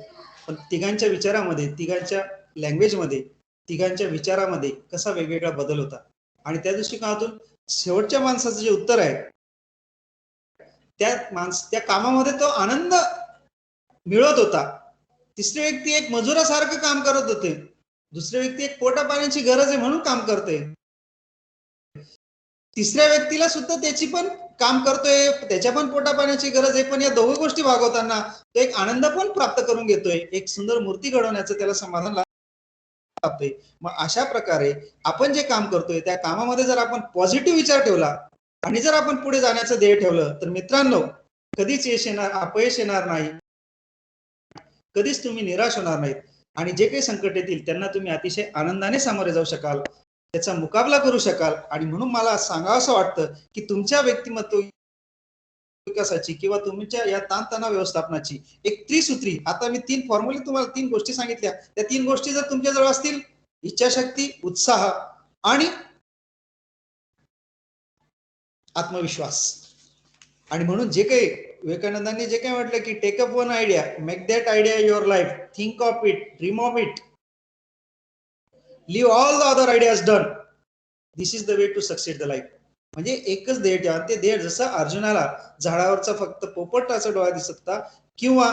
पण तिघांच्या विचारामध्ये, तिघांच्या लँग्वेजमध्ये, तिघांच्या विचारामध्ये कसा वेगवेगळा बदल होता. आणि त्या दृष्टिकोनातून शेवटच्या माणसाचं जे उत्तर आहे त्या कामामध्ये तो आनंद मिळत होता. तिसरी व्यक्ती एक मजुरासारखं काम करत होते, दुसरी व्यक्ती एक पोटा पाण्याची गरज आहे म्हणून काम करते, तिसऱ्या व्यक्तीला सुद्धा त्याची पण काम करतोय, त्याच्या पण पोटा पाण्याची गरज आहे, पण या दोघी गोष्टी भागवताना तो एक आनंद पण प्राप्त करून घेतोय, एक सुंदर मूर्ती घडवण्याचं त्याला समाधान लाभतंय. मग अशा प्रकारे आपण जे काम करतोय त्या कामामध्ये जर आपण पॉझिटिव्ह विचार ठेवला आणि जर आपण पुढे जाण्याचं ध्येय ठेवलं तर मित्रांनो कधीच अपयश येणार नाही, कधीच तुम्ही निराश होणार नाहीत आणि जे काही संकट येतील त्यांना तुम्ही अतिशय आनंदाने सामोरे जाऊ शकाल, त्याचा मुकाबला करू शकाल. आणि म्हणून मला सांगावंसं वाटतं की तुमच्या व्यक्तिमत्व विकासाची किंवा तुमच्या या ताणतणाव व्यवस्थापनाची एक त्रिसूत्री, आता मी 3 फॉर्म्युले तुम्हाला 3 गोष्टी सांगितल्या, त्या 3 गोष्टी जर तुमच्याजवळ असतील, इच्छाशक्ती, उत्साह आणि आत्मविश्वास, आणि म्हणून जे काही विवेकानंदांनी जे काही म्हटलं की take up one idea, make that idea your life, think of it, dream of it, leave all the other ideas done, this is the way to succeed the life. म्हणजे एकच ध्येय ठेवा, ते ध्येय जसं अर्जुनाला झाडावरचा फक्त पोपटाचा डोळा दिसत होता किंवा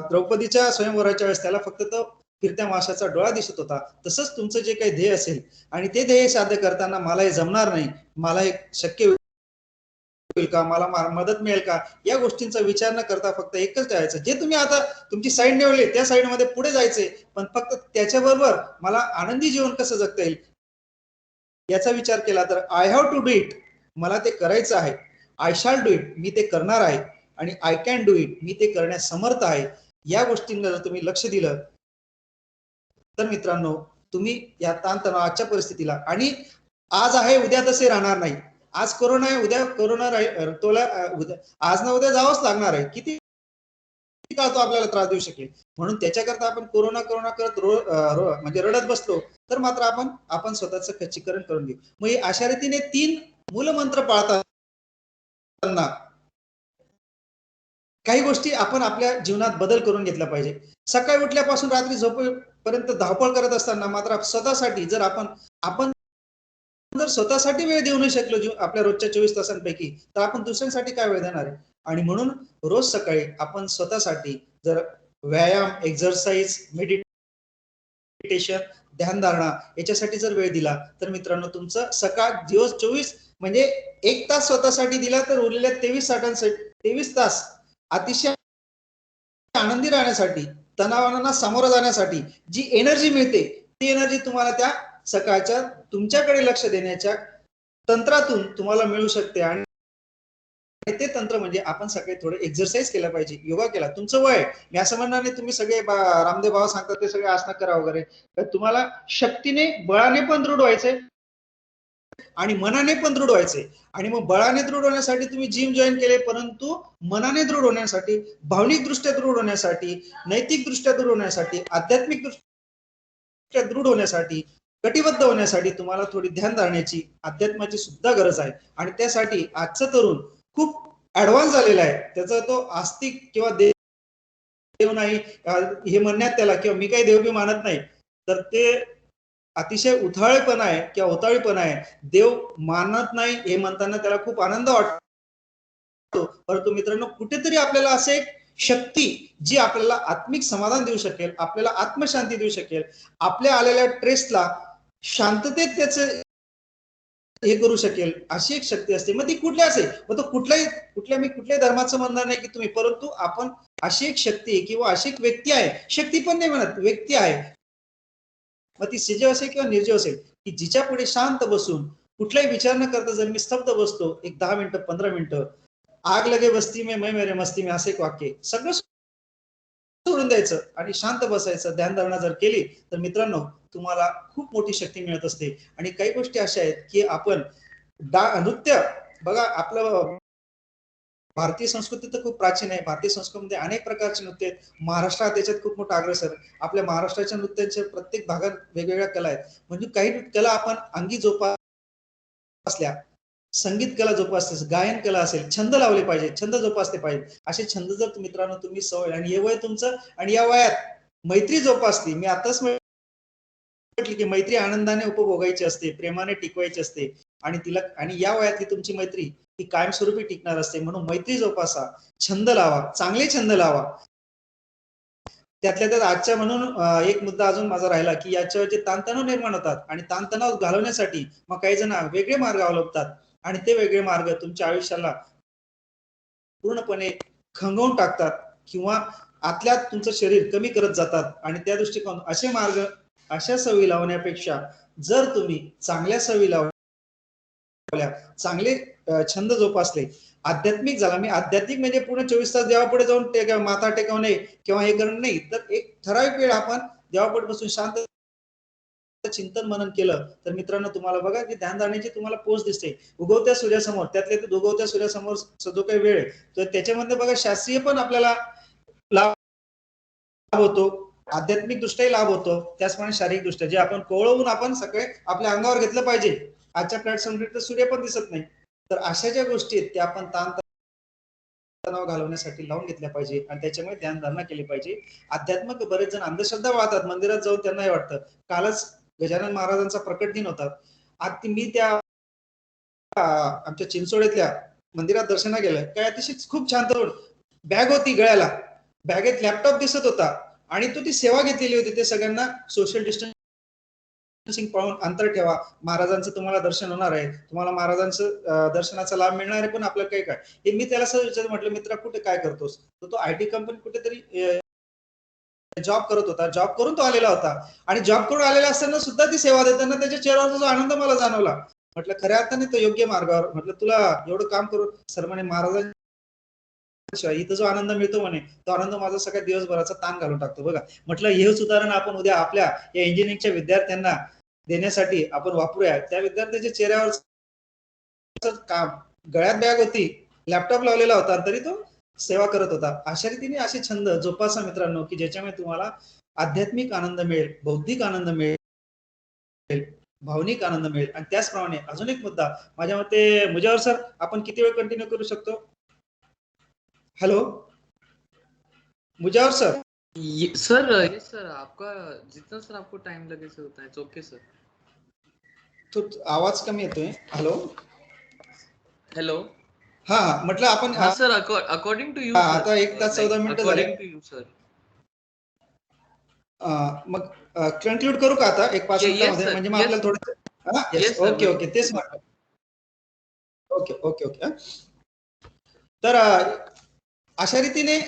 द्रौपदीच्या स्वयंवराच्या वेळेस त्याला फक्त तो फिरत्या माशाचा डोळा दिसत होता, तसंच तुमचं जे काही ध्येय असेल आणि ते ध्येय साध्य करताना मला हे जमणार नाही, मला हे शक्य होईल का, मला मदत मिळेल का, या गोष्टींचा विचार न करता फक्त एकच ठेवायचं, जे तुम्ही आता तुमची साईड निवडली त्या साईडमध्ये पुढे जायचे, पण फक्त त्याच्याबरोबर मला आनंदी जीवन कसं जगता येईल याचा विचार केला तर I have to do it, मला ते करायचं आहे, आय शॅल डू इट, मी ते करणार आहे, आणि आय कॅन डू इट, मी ते करण्यास समर्थ आहे. या गोष्टींना जर तुम्ही लक्ष दिलं तर मित्रांनो तुम्ही या ताणतणावाच्या परिस्थितीला, आणि आज आहे उद्या तसे राहणार नाही, आज कोरोना आहे उद्या कोरोना राहील, आज ना उद्या जावंच लागणार आहे, किती काळ तो आपल्याला त्रास देऊ शकेल. म्हणून त्याच्याकरता आपण कोरोना करत म्हणजे रडत बसलो तर मात्र आपण स्वतःचं खच्चीकरण करून घेऊ. मग अशा रीतीने 3 मूलमंत्र पाळताना काही गोष्टी आपण आपल्या जीवनात बदल करून घेतला पाहिजे. सकाळी उठल्यापासून रात्री झोपेपर्यंत धावपळ करत असताना मात्र स्वतःसाठी जर आपण जर स्वतःसाठी वेळ देऊ नाही शकलो आपल्या रोजच्या 24 तासांपैकी, तर आपण दुसऱ्यांसाठी काय वेळ देणार आहे. आणि म्हणून रोज सकाळी आपण स्वतःसाठी जर व्यायाम, एक्सरसाइज, मेडिटेशन, ध्यानधारणा याच्यासाठी जर वेळ दिला तर मित्रांनो तुमचं सकाळ दिवस 24 म्हणजे 1 तास स्वतःसाठी दिला तर उरलेल्या 23 तास अतिशय आनंदी राहण्यासाठी, तणावांना सामोरं जाण्यासाठी जी एनर्जी मिळते ती एनर्जी तुम्हाला त्या सकाळच्या तुमच्याकडे लक्ष देण्याच्या तंत्रातून तुम्हाला मिळू शकते. आणि ते तंत्र म्हणजे आपण सकाळी थोडे एक्सरसाइज केला पाहिजे, योगा केला. तुमचं वय, मी असं म्हणणार नाही तुम्ही सगळे रामदेव बाबा सांगतात ते सगळे आसनं करा वगैरे, तर तुम्हाला शक्तीने बळाने पण दृढ व्हायचंय आणि मनाने पण दृढ व्हायचंय. आणि मग बळाने दृढ होण्यासाठी तुम्ही जिम जॉईन केले, परंतु मनाने दृढ होण्यासाठी, भावनिक दृष्ट्या दृढ होण्यासाठी, नैतिक दृष्ट्या दृढ होण्यासाठी, आध्यात्मिक दृष्ट्या दृढ होण्यासाठी कटिबद्ध होण्यासाठी तुम्हाला थोडी ध्यान धारण्याची, अध्यात्माची सुद्धा गरज आहे. आणि त्यासाठी आजचा तरुण खूप ऍडव्हान्स झालेला आहे. त्याचा तो आस्तिक किंवा देव नाही हे म्हणण्यात त्याला, किंवा मी काही देव बी मानत नाही, तर ते अतिशय उथाळेपणा आहे किंवा उताळेपणा आहे. देव मानत नाही हे म्हणताना त्याला खूप आनंद वाटतो. परंतु मित्रांनो, कुठेतरी आपल्याला असे एक शक्ती जी आपल्याला आत्मिक समाधान देऊ शकेल, आपल्याला आत्मशांती देऊ शकेल, आपल्या आलेल्या ट्रेसला शांततेत त्याचं हे करू शकेल, अशी एक शक्ती असते. मग ती कुठली असेल, मग तो कुठल्याही धर्माचं म्हणणार नाही की तुम्ही, परंतु आपण अशी एक शक्ती किंवा अशी एक व्यक्ती आहे, शक्ती पण नाही म्हणत, व्यक्ती आहे, मग ती सजीव असेल किंवा निर्जीव असेल, की जिच्या पुढे शांत बसून कुठलाही विचार न करता जर मी स्तब्ध बसतो एक 10 मिनिटं 15 मिनिटं, आग लगे बस्ती में मैं मेरे मस्ती में, असं एक वाक्य, सगळं सोडून द्यायचं आणि शांत बसायचं, ध्यानधारणा जर केली तर मित्रांनो तुम्हाला खूप मोठी शक्ती मिळत असते. आणि काही गोष्टी अशा आहेत की आपण नृत्य बघा, आपलं भारतीय संस्कृती तर खूप प्राचीन आहे. भारतीय संस्कृतीमध्ये अनेक प्रकारचे नृत्य आहेत. महाराष्ट्रात त्याच्यात खूप मोठा अग्रेसर. आपल्या महाराष्ट्राच्या नृत्यांच्या प्रत्येक भागात वेगवेगळ्या कला आहेत. म्हणजे काही कला आपण अंगी जोपासल्या, संगीत कला जोपासते, गायन कला असेल, छंद लावले पाहिजे, छंद जोपासले पाहिजे. असे छंद जर मित्रांनो तुम्ही सवय, आणि हे वय तुमचं, आणि या वयात मैत्री जोपासली, मी आताच म्हटली की मैत्री आनंदाने उपभोगायची असते, प्रेमाने टिकवायची असते, आणि तिला, आणि या वयातली तुमची मैत्री ही कायमस्वरूपी टिकणार असते. म्हणून मैत्री जोपासा, छंद लावा, चांगले छंद लावा. त्यातल्या त्यात आजच्या म्हणून एक मुद्दा अजून माझा राहिला की याच्यावर जे ताणतणाव निर्माण होतात, आणि ताणतणाव घालवण्यासाठी मग काही जण वेगळे मार्ग अवलंबतात, आणि ते वेगळे मार्ग तुमच्या आयुष्याला पूर्णपणे खंगवून टाकतात, किंवा आतल्यात तुमचं शरीर कमी करत जातात. आणि त्या दृष्टिकोन असे मार्ग, अशा सवयी लावण्यापेक्षा जर तुम्ही चांगल्या सवयी लावल्या, चांगले छंद जोपासले, आध्यात्मिक झाला, मी आध्यात्मिक म्हणजे पूर्ण 24 तास देवापुढे जाऊन माथा टेकवणे किंवा हे करणं नाही, तर एक ठराविक वेळ आपण देवापुढे बसून शांत चिंतन मनन केलं तर मित्रांनो तुम्हाला बघा की ध्यानधारणेची तुम्हाला पोच दिसते. उगवत्या सूर्यासमोर, त्यातले उगवत्या सूर्यासमोर जो काही वेळ, तर त्याच्यामध्ये बघा शास्त्रीय पण आपल्याला लाभ होतो, आध्यात्मिक दृष्ट्याही लाभ होतो, त्याचप्रमाणे शारीरिक दृष्ट्या, जे आपण कोवळवून आपण सगळे आपल्या अंगावर घेतलं पाहिजे. आजच्या प्लॅटफॉर्मवर तर सूर्य पण दिसत नाही, तर अशा ज्या गोष्टी आहेत त्या आपण तणाव घालवण्यासाठी लावून घेतल्या पाहिजे, आणि त्याच्यामुळे ध्यानधारणा केली पाहिजे. अध्यात्मिक बरेच जण अंधश्रद्धा वाळतात, मंदिरात जाऊन त्यांना हे वाटतं. कालच गजानन महाराजांचा प्रकट दिन होता, आज मी त्या आमच्या चिंचोळ्यातल्या मंदिरात दर्शना गेलं, काय अतिशय खूप छान तरुण, बॅग होती गळ्याला, बॅगेत लॅपटॉप दिसत होता, आणि तो ती सेवा घेतलेली होती. ते सगळ्यांना सोशल डिस्टन्सिंग पाळून अंतर ठेवा, महाराजांचं तुम्हाला दर्शन होणार आहे, तुम्हाला महाराजांचं दर्शनाचा लाभ मिळणार आहे, पण आपलं काही काय, हे मी त्याला सहज विचारलं, म्हटलं मित्रा कुठे काय करतोस, तर तो आयटी कंपनी कुठेतरी जॉब करत होता, जॉब करून तो आलेला होता, आणि जॉब करून आलेला असताना सुद्धा ती सेवा देताना त्याच्या चेहऱ्यावरचा जो आनंद मला जाणवला, म्हटलं खऱ्या अर्थाने तो योग्य मार्गावर, म्हटलं तुला एवढं काम करून सर म्हणे महाराजांच्या इथं जो आनंद मिळतो म्हणे, तो आनंद माझा सगळ्या दिवसभराचा ताण घालून टाकतो. बघा, म्हटलं हेच उदाहरण आपण उद्या आपल्या या इंजिनिअरिंगच्या विद्यार्थ्यांना देण्यासाठी आपण वापरूया. त्या विद्यार्थ्याच्या चेहऱ्यावर काम, गळ्यात बॅग होती, लॅपटॉप लावलेला होता, तरी तो सेवा करत होता. अशा रीतीने असे छंद जोपासा मित्रांनो, की ज्याच्यामुळे तुम्हाला आध्यात्मिक आनंद मिळेल, बौद्धिक आनंद मिळेल, भावनिक आनंद मिळेल. आणि त्याचप्रमाणे अजून एक मुद्दा, माझ्या मते मुजावर सर, आपण किती वेळ कंटिन्यू करू शकतो? Hello Mujawar sir. Sir yes sir, आपका जितना सर आपको टाइम लगे सर होता है, ओके सर. तो आवाज कमी येतोय. Hello hello. हा म्हटलं आपण सर अकॉर्डिंग टू यू आता 1 तास 14 मिनिटं झाले. According to you sir. मग कन्क्लूड करू का आता 1-5 मिनिटांमध्ये, म्हणजे मग आपल्याला थोडं ओके ओके तेच म्हटलं. Okay okay okay. तर अशा रीतीने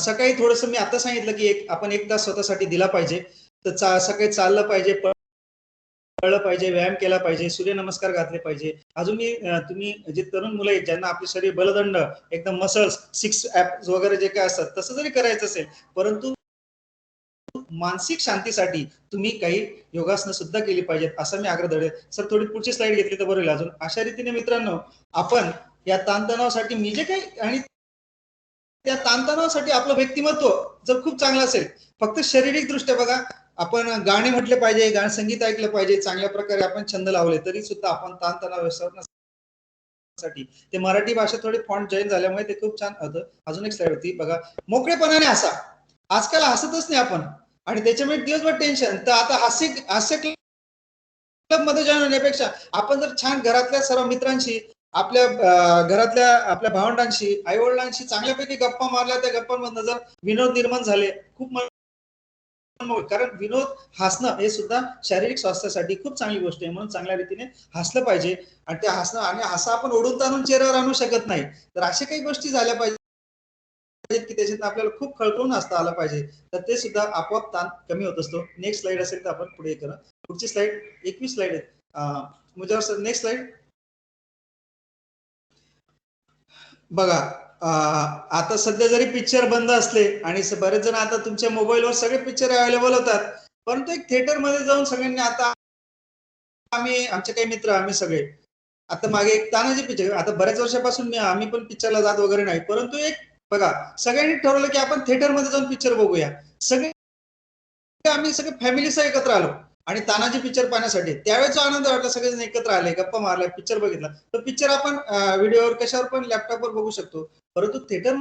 सकाळी थोडस मी आता सांगितलं की आपण 1 तास स्वतःसाठी दिला पाहिजे. तर सकाळी चाललं पाहिजे, पळलं पाहिजे, व्यायाम केला पाहिजे, सूर्यनमस्कार घातले पाहिजे. अजून तुम्ही जे तरुण मुलं आहेत ज्यांना आपले शरीर बलदंड, एकदम मसल्स, 6 ऍप्स वगैरे जे काय असतात तसं जरी करायचं असेल, परंतु मानसिक शांतीसाठी तुम्ही काही योगासनं सुद्धा केली पाहिजेत, असं मी आग्रह धरेल. सर थोडी पुढची स्लाइड घेतली तर बरं होईल. अजून अशा रीतीने मित्रांनो आपण या ताणतणावासाठी मी जे काही, आणि त्या ताणतणावासाठी आपलं व्यक्तिमत्व जर खूप चांगलं असेल, फक्त शारीरिक दृष्ट्या बघा, आपण गाणे म्हटले पाहिजे, संगीत ऐकलं पाहिजे, चांगल्या प्रकारे आपण छंद लावले तरी सुद्धा आपण ताणतणाव व्यवस्थापनासाठी ते मराठी भाषा थोडी फॉन्ट जॉईन झाल्यामुळे ते खूप छान होतं. अजून एक स्लाइड होती बघा, मोकळेपणाने हसा. आजकाल हसतच नाही आपण आणि त्याच्यामुळे दिवसभर टेन्शन. तर आता हास्य क्लब मध्ये जॉईन होण्यापेक्षा आपण जर छान घरातल्या सर्व मित्रांशी, आपल्या घरातल्या आपल्या भावंडांशी, आई वडिलांशी चांगल्यापैकी गप्पा मारल्या, त्या गप्पांमधून जर विनोद निर्माण झाले, खूप कारण विनोद, हसणं हे सुद्धा शारीरिक स्वास्थ्यासाठी खूप चांगली गोष्ट आहे. म्हणून चांगल्या रीतीने हसलं पाहिजे आणि ते हसणं आणि हसा आपण ओढून ताणून चेहऱ्यावर आणू शकत नाही. तर अशा काही गोष्टी झाल्या पाहिजे की त्याच्यात आपल्याला खूप खळखळून हसता आलं पाहिजे. तर ते सुद्धा आपोआप ताण कमी होत असतो. नेक्स्ट स्लाइड असेल तर आपण पुढे करा. पुढची स्लाइड 21 स्लाइड आहे. मुझे सर नेक्स्ट स्लाइड बघा. आता सध्या जरी पिक्चर बंद असले आणि बरेच जण आता तुमच्या मोबाईलवर सगळे पिक्चर अवेलेबल होतात, परंतु एक थिएटर मध्ये जाऊन सगळ्यांनी, आता आमचे काही मित्र, आम्ही सगळे आता मागे एक तानाजी पिक्चर, आता बऱ्याच वर्षापासून आम्ही पण पिक्चरला जात वगैरे नाही, परंतु एक बघा सगळ्यांनी ठरवलं की आपण थिएटर मध्ये जाऊन पिक्चर बघूया. आम्ही सगळे फॅमिलीसह एकत्र आलो आणि तानाजी पिक्चर पाहण्यासाठी. त्यावेळेस जो आनंद वाटला, सगळेजण एकत्र आले, गप्पा मारल्या, पिक्चर बघितला. तो पिक्चर आपण व्हिडिओवर कशावर पण, लॅपटॉपवर बघू शकतो. परंतु थिएटर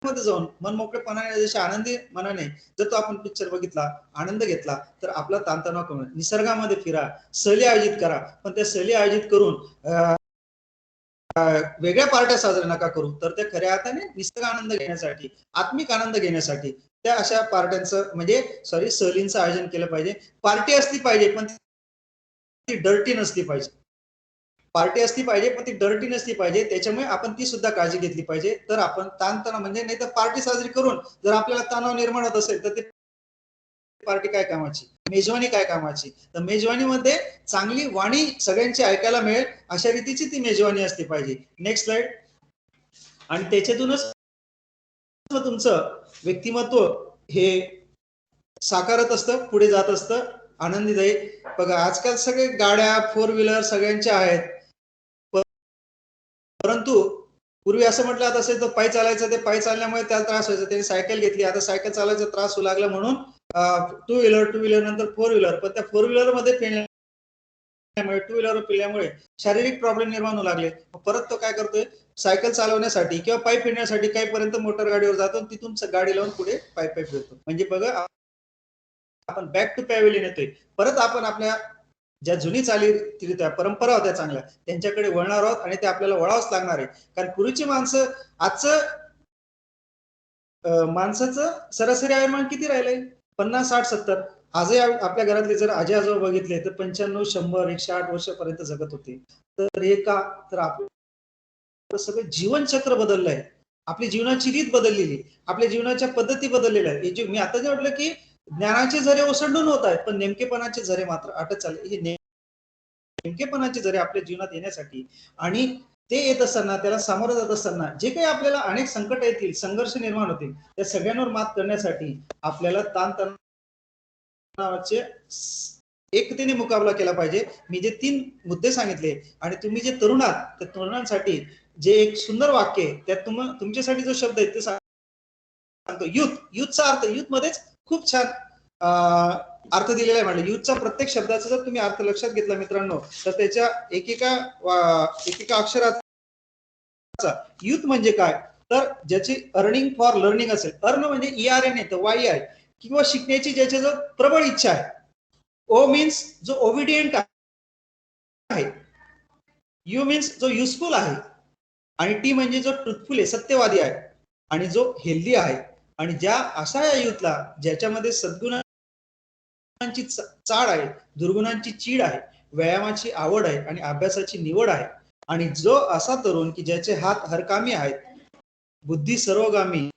मध्ये जाऊन मन मोकळेपणाने, जशी आनंदी मनाने जर तो आपण पिक्चर बघितला, आनंद घेतला, तर आपला ताणतणाव कमी. निसर्गामध्ये फिरा, सहली आयोजित करा, पण त्या सहली आयोजित करून वेगळ्या पार्ट्या साजऱ्या नका करू. तर त्या खऱ्या अर्थाने निसर्ग आनंद घेण्यासाठी, आत्मिक आनंद घेण्यासाठी त्या अशा पार्ट्यांचं म्हणजे सहलींचं आयोजन केलं पाहिजे. पार्टी असली पाहिजे पण ती डर्टी नसली पाहिजे. पार्टी असली पाहिजे पण ती डर्टी नसली पाहिजे. त्याच्यामुळे आपण ती सुद्धा काळजी घेतली पाहिजे. तर आपण ताणतणाव म्हणजे, नाही तर पार्टी साजरी करून जर आपल्याला तणाव निर्माण होत असेल तर ते पार्टी काय कामाची, मेजवानी काय कामाची. तर मेजवानीमध्ये चांगली वाणी सगळ्यांची ऐकायला मिळेल अशा रीतीची ती मेजवानी असली पाहिजे. Next slide. आणि त्याच्यातूनच तुमचं व्यक्तिमत्व हे साकारत असतं, पुढे जात असतं, आनंदीदायी. बघा आजकाल सगळे गाड्या, 4 व्हीलर सगळ्यांच्या आहेत, परंतु पूर्वी असं म्हटलं जात असेल तर पायी चालायचं, ते पायी चालल्यामुळे त्याला त्रास व्हायचा, त्याने सायकल घेतली, आता सायकल चालायचा त्रास होऊ लागला म्हणून 2 व्हीलर नंतर 4 व्हीलर. पण त्या 4 व्हीलर मध्ये फिरण्यामुळे, 2 व्हीलर फिरल्यामुळे शारीरिक प्रॉब्लेम निर्माण होऊ लागले. परत तो काय करतोय, सायकल चालवण्यासाठी किंवा पायी फिरण्यासाठी काही पर्यंत मोटर गाडीवर जातो, तिथून गाडी लावून पुढे पायी फिरतो. म्हणजे बघा आपण बॅक टू पॅव्हिलियन येतोय. परत आपण आपल्या ज्या जुनी चालीरीती परंपरा होत्या चांगल्या, त्यांच्याकडे वळणार आहोत आणि ते आपल्याला वळावंच लागणार आहे. कारण पूर्वीची माणसं, आजचं माणसाचं सरासरी आयुर्मान किती राहिलंय, 50, 60, 70. आजही आपल्या घरातले जर आजी आजोबा बघितले तर 95, 100, 108 वर्षापर्यंत जगत होते. तर हे का, तर आपलं सगळं जीवनचक्र बदललंय, आपली जीवनाची रीत बदललेली, आपल्या जीवनाच्या पद्धती बदललेल्या आहेत. मी आता जे म्हटलं की ज्ञानाचे झरे ओसंडून होत आहेत, पण नेमकेपणाचे झरे मात्र आटत चालले. हे नेमकेपणाचे झरे आपल्या जीवनात येण्यासाठी आणि ते येत असताना, त्याला सामोरं जात असताना जे काही आपल्याला अनेक संकट येतील, संघर्ष निर्माण होतील, त्या सगळ्यांवर मात करण्यासाठी आपल्याला ताणतणावाचे एकतेने मुकाबला केला पाहिजे. मी जे 3 मुद्दे सांगितले आणि तुम्ही जे तरुण आहात, त्या तरुणांसाठी जे एक सुंदर वाक्य आहे, त्यात तुमच्यासाठी जो शब्द आहे ते सांगतो, युथचा अर्थ. युथ मध्येच खूप छान अर्थ दिलेला आहे. म्हणजे युथचा प्रत्येक शब्दाचा जर तुम्ही अर्थ लक्षात घेतला मित्रांनो, तर त्याच्या एकेका अक्षराचा युथ म्हणजे काय, तर ज्याची अर्निंग फॉर लर्निंग असेल, अर्न म्हणजे ERN आहे, तर वाई आहे, किंवा शिकण्याची ज्याची जो प्रबळ इच्छा आहे. ओ मीन्स जो ओबिडियंट आहे, यू मीन्स जो युजफुल आहे, आणि टी म्हणजे जो ट्रुथफुल आहे, सत्यवादी आहे, आणि जो हेल्दी आहे. आणि ज्या अशा या युथला ज्याच्यामध्ये सद्गुणांची चाड आहे, दुर्गुणांची चीड आहे, व्यायामाची आवड आहे आणि अभ्यासाची निवड आहे, आणि जो असा तरुण की ज्याचे हात हरकामी आहेत, बुद्धी सर्वगामी,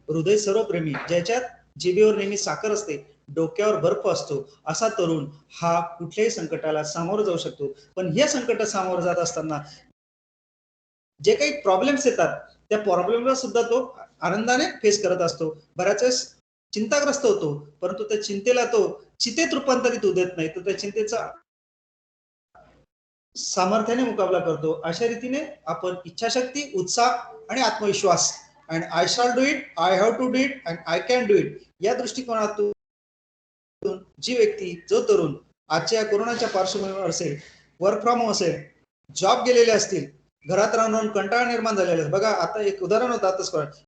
हृदय सर्वप्रेमी, ज्याच्यात जिभेवर नेहमी साखर असते, डोक्यावर बर्फ असतो, असा तरुण हा कुठल्याही संकटाला सामोरं जाऊ शकतो. पण या संकटात सामोरं जात असताना जे काही प्रॉब्लेम्स येतात, त्या प्रॉब्लेमला सुद्धा तो आनंदाने फेस करत असतो. बऱ्याच वेळेस चिंताग्रस्त होतो, परंतु त्या चिंतेला तो चितेत रूपांतरित होऊ देत नाही, तर त्या चिंतेचा सामर्थ्याने मुकाबला करतो. अशा रीतीने आपण इच्छाशक्ती, उत्साह आणि आत्मविश्वास, and I shall do it, I have to do it, and I can do it, या दृष्टिकोनातून जी व्यक्ती, जो तरुण आजच्या कोरोनाच्या पार्श्वभूमीवर असेल, वर्क फ्रॉम होम असेल, जॉब गेलेले असतील, घरात राहून कंटाळा निर्माण झालेला आहे. बघा आता एक उदाहरण होतं आताच,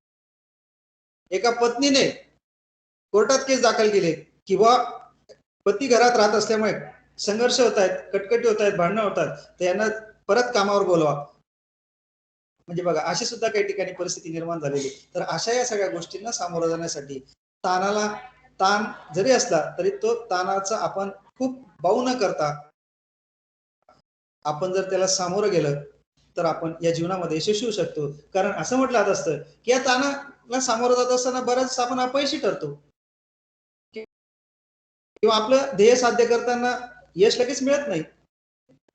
एका पत्नीने कोर्टात केस दाखल केली किंवा पती घरात राहत असल्यामुळे संघर्ष होत आहेत, कटकटी होत आहेत, भांडणं होतात, तर यांना परत कामावर बोलवा. म्हणजे बघा अशी सुद्धा काही ठिकाणी परिस्थिती निर्माण झालेली. तर अशा या सगळ्या गोष्टींना सामोरं जाण्यासाठी ताण जरी असला तरी तो ताणाचा आपण खूप बाऊ न करता आपण जर त्याला सामोरं गेलं तर आपण या जीवनामध्ये यशस्वी होऊ शकतो. कारण असं म्हटलं जात असतं की या ताणाला सामोरं जात असताना बऱ्याच आपण अपयशी ठरतो किंवा आपलं ध्येय साध्य करताना यश लगेच मिळत नाही.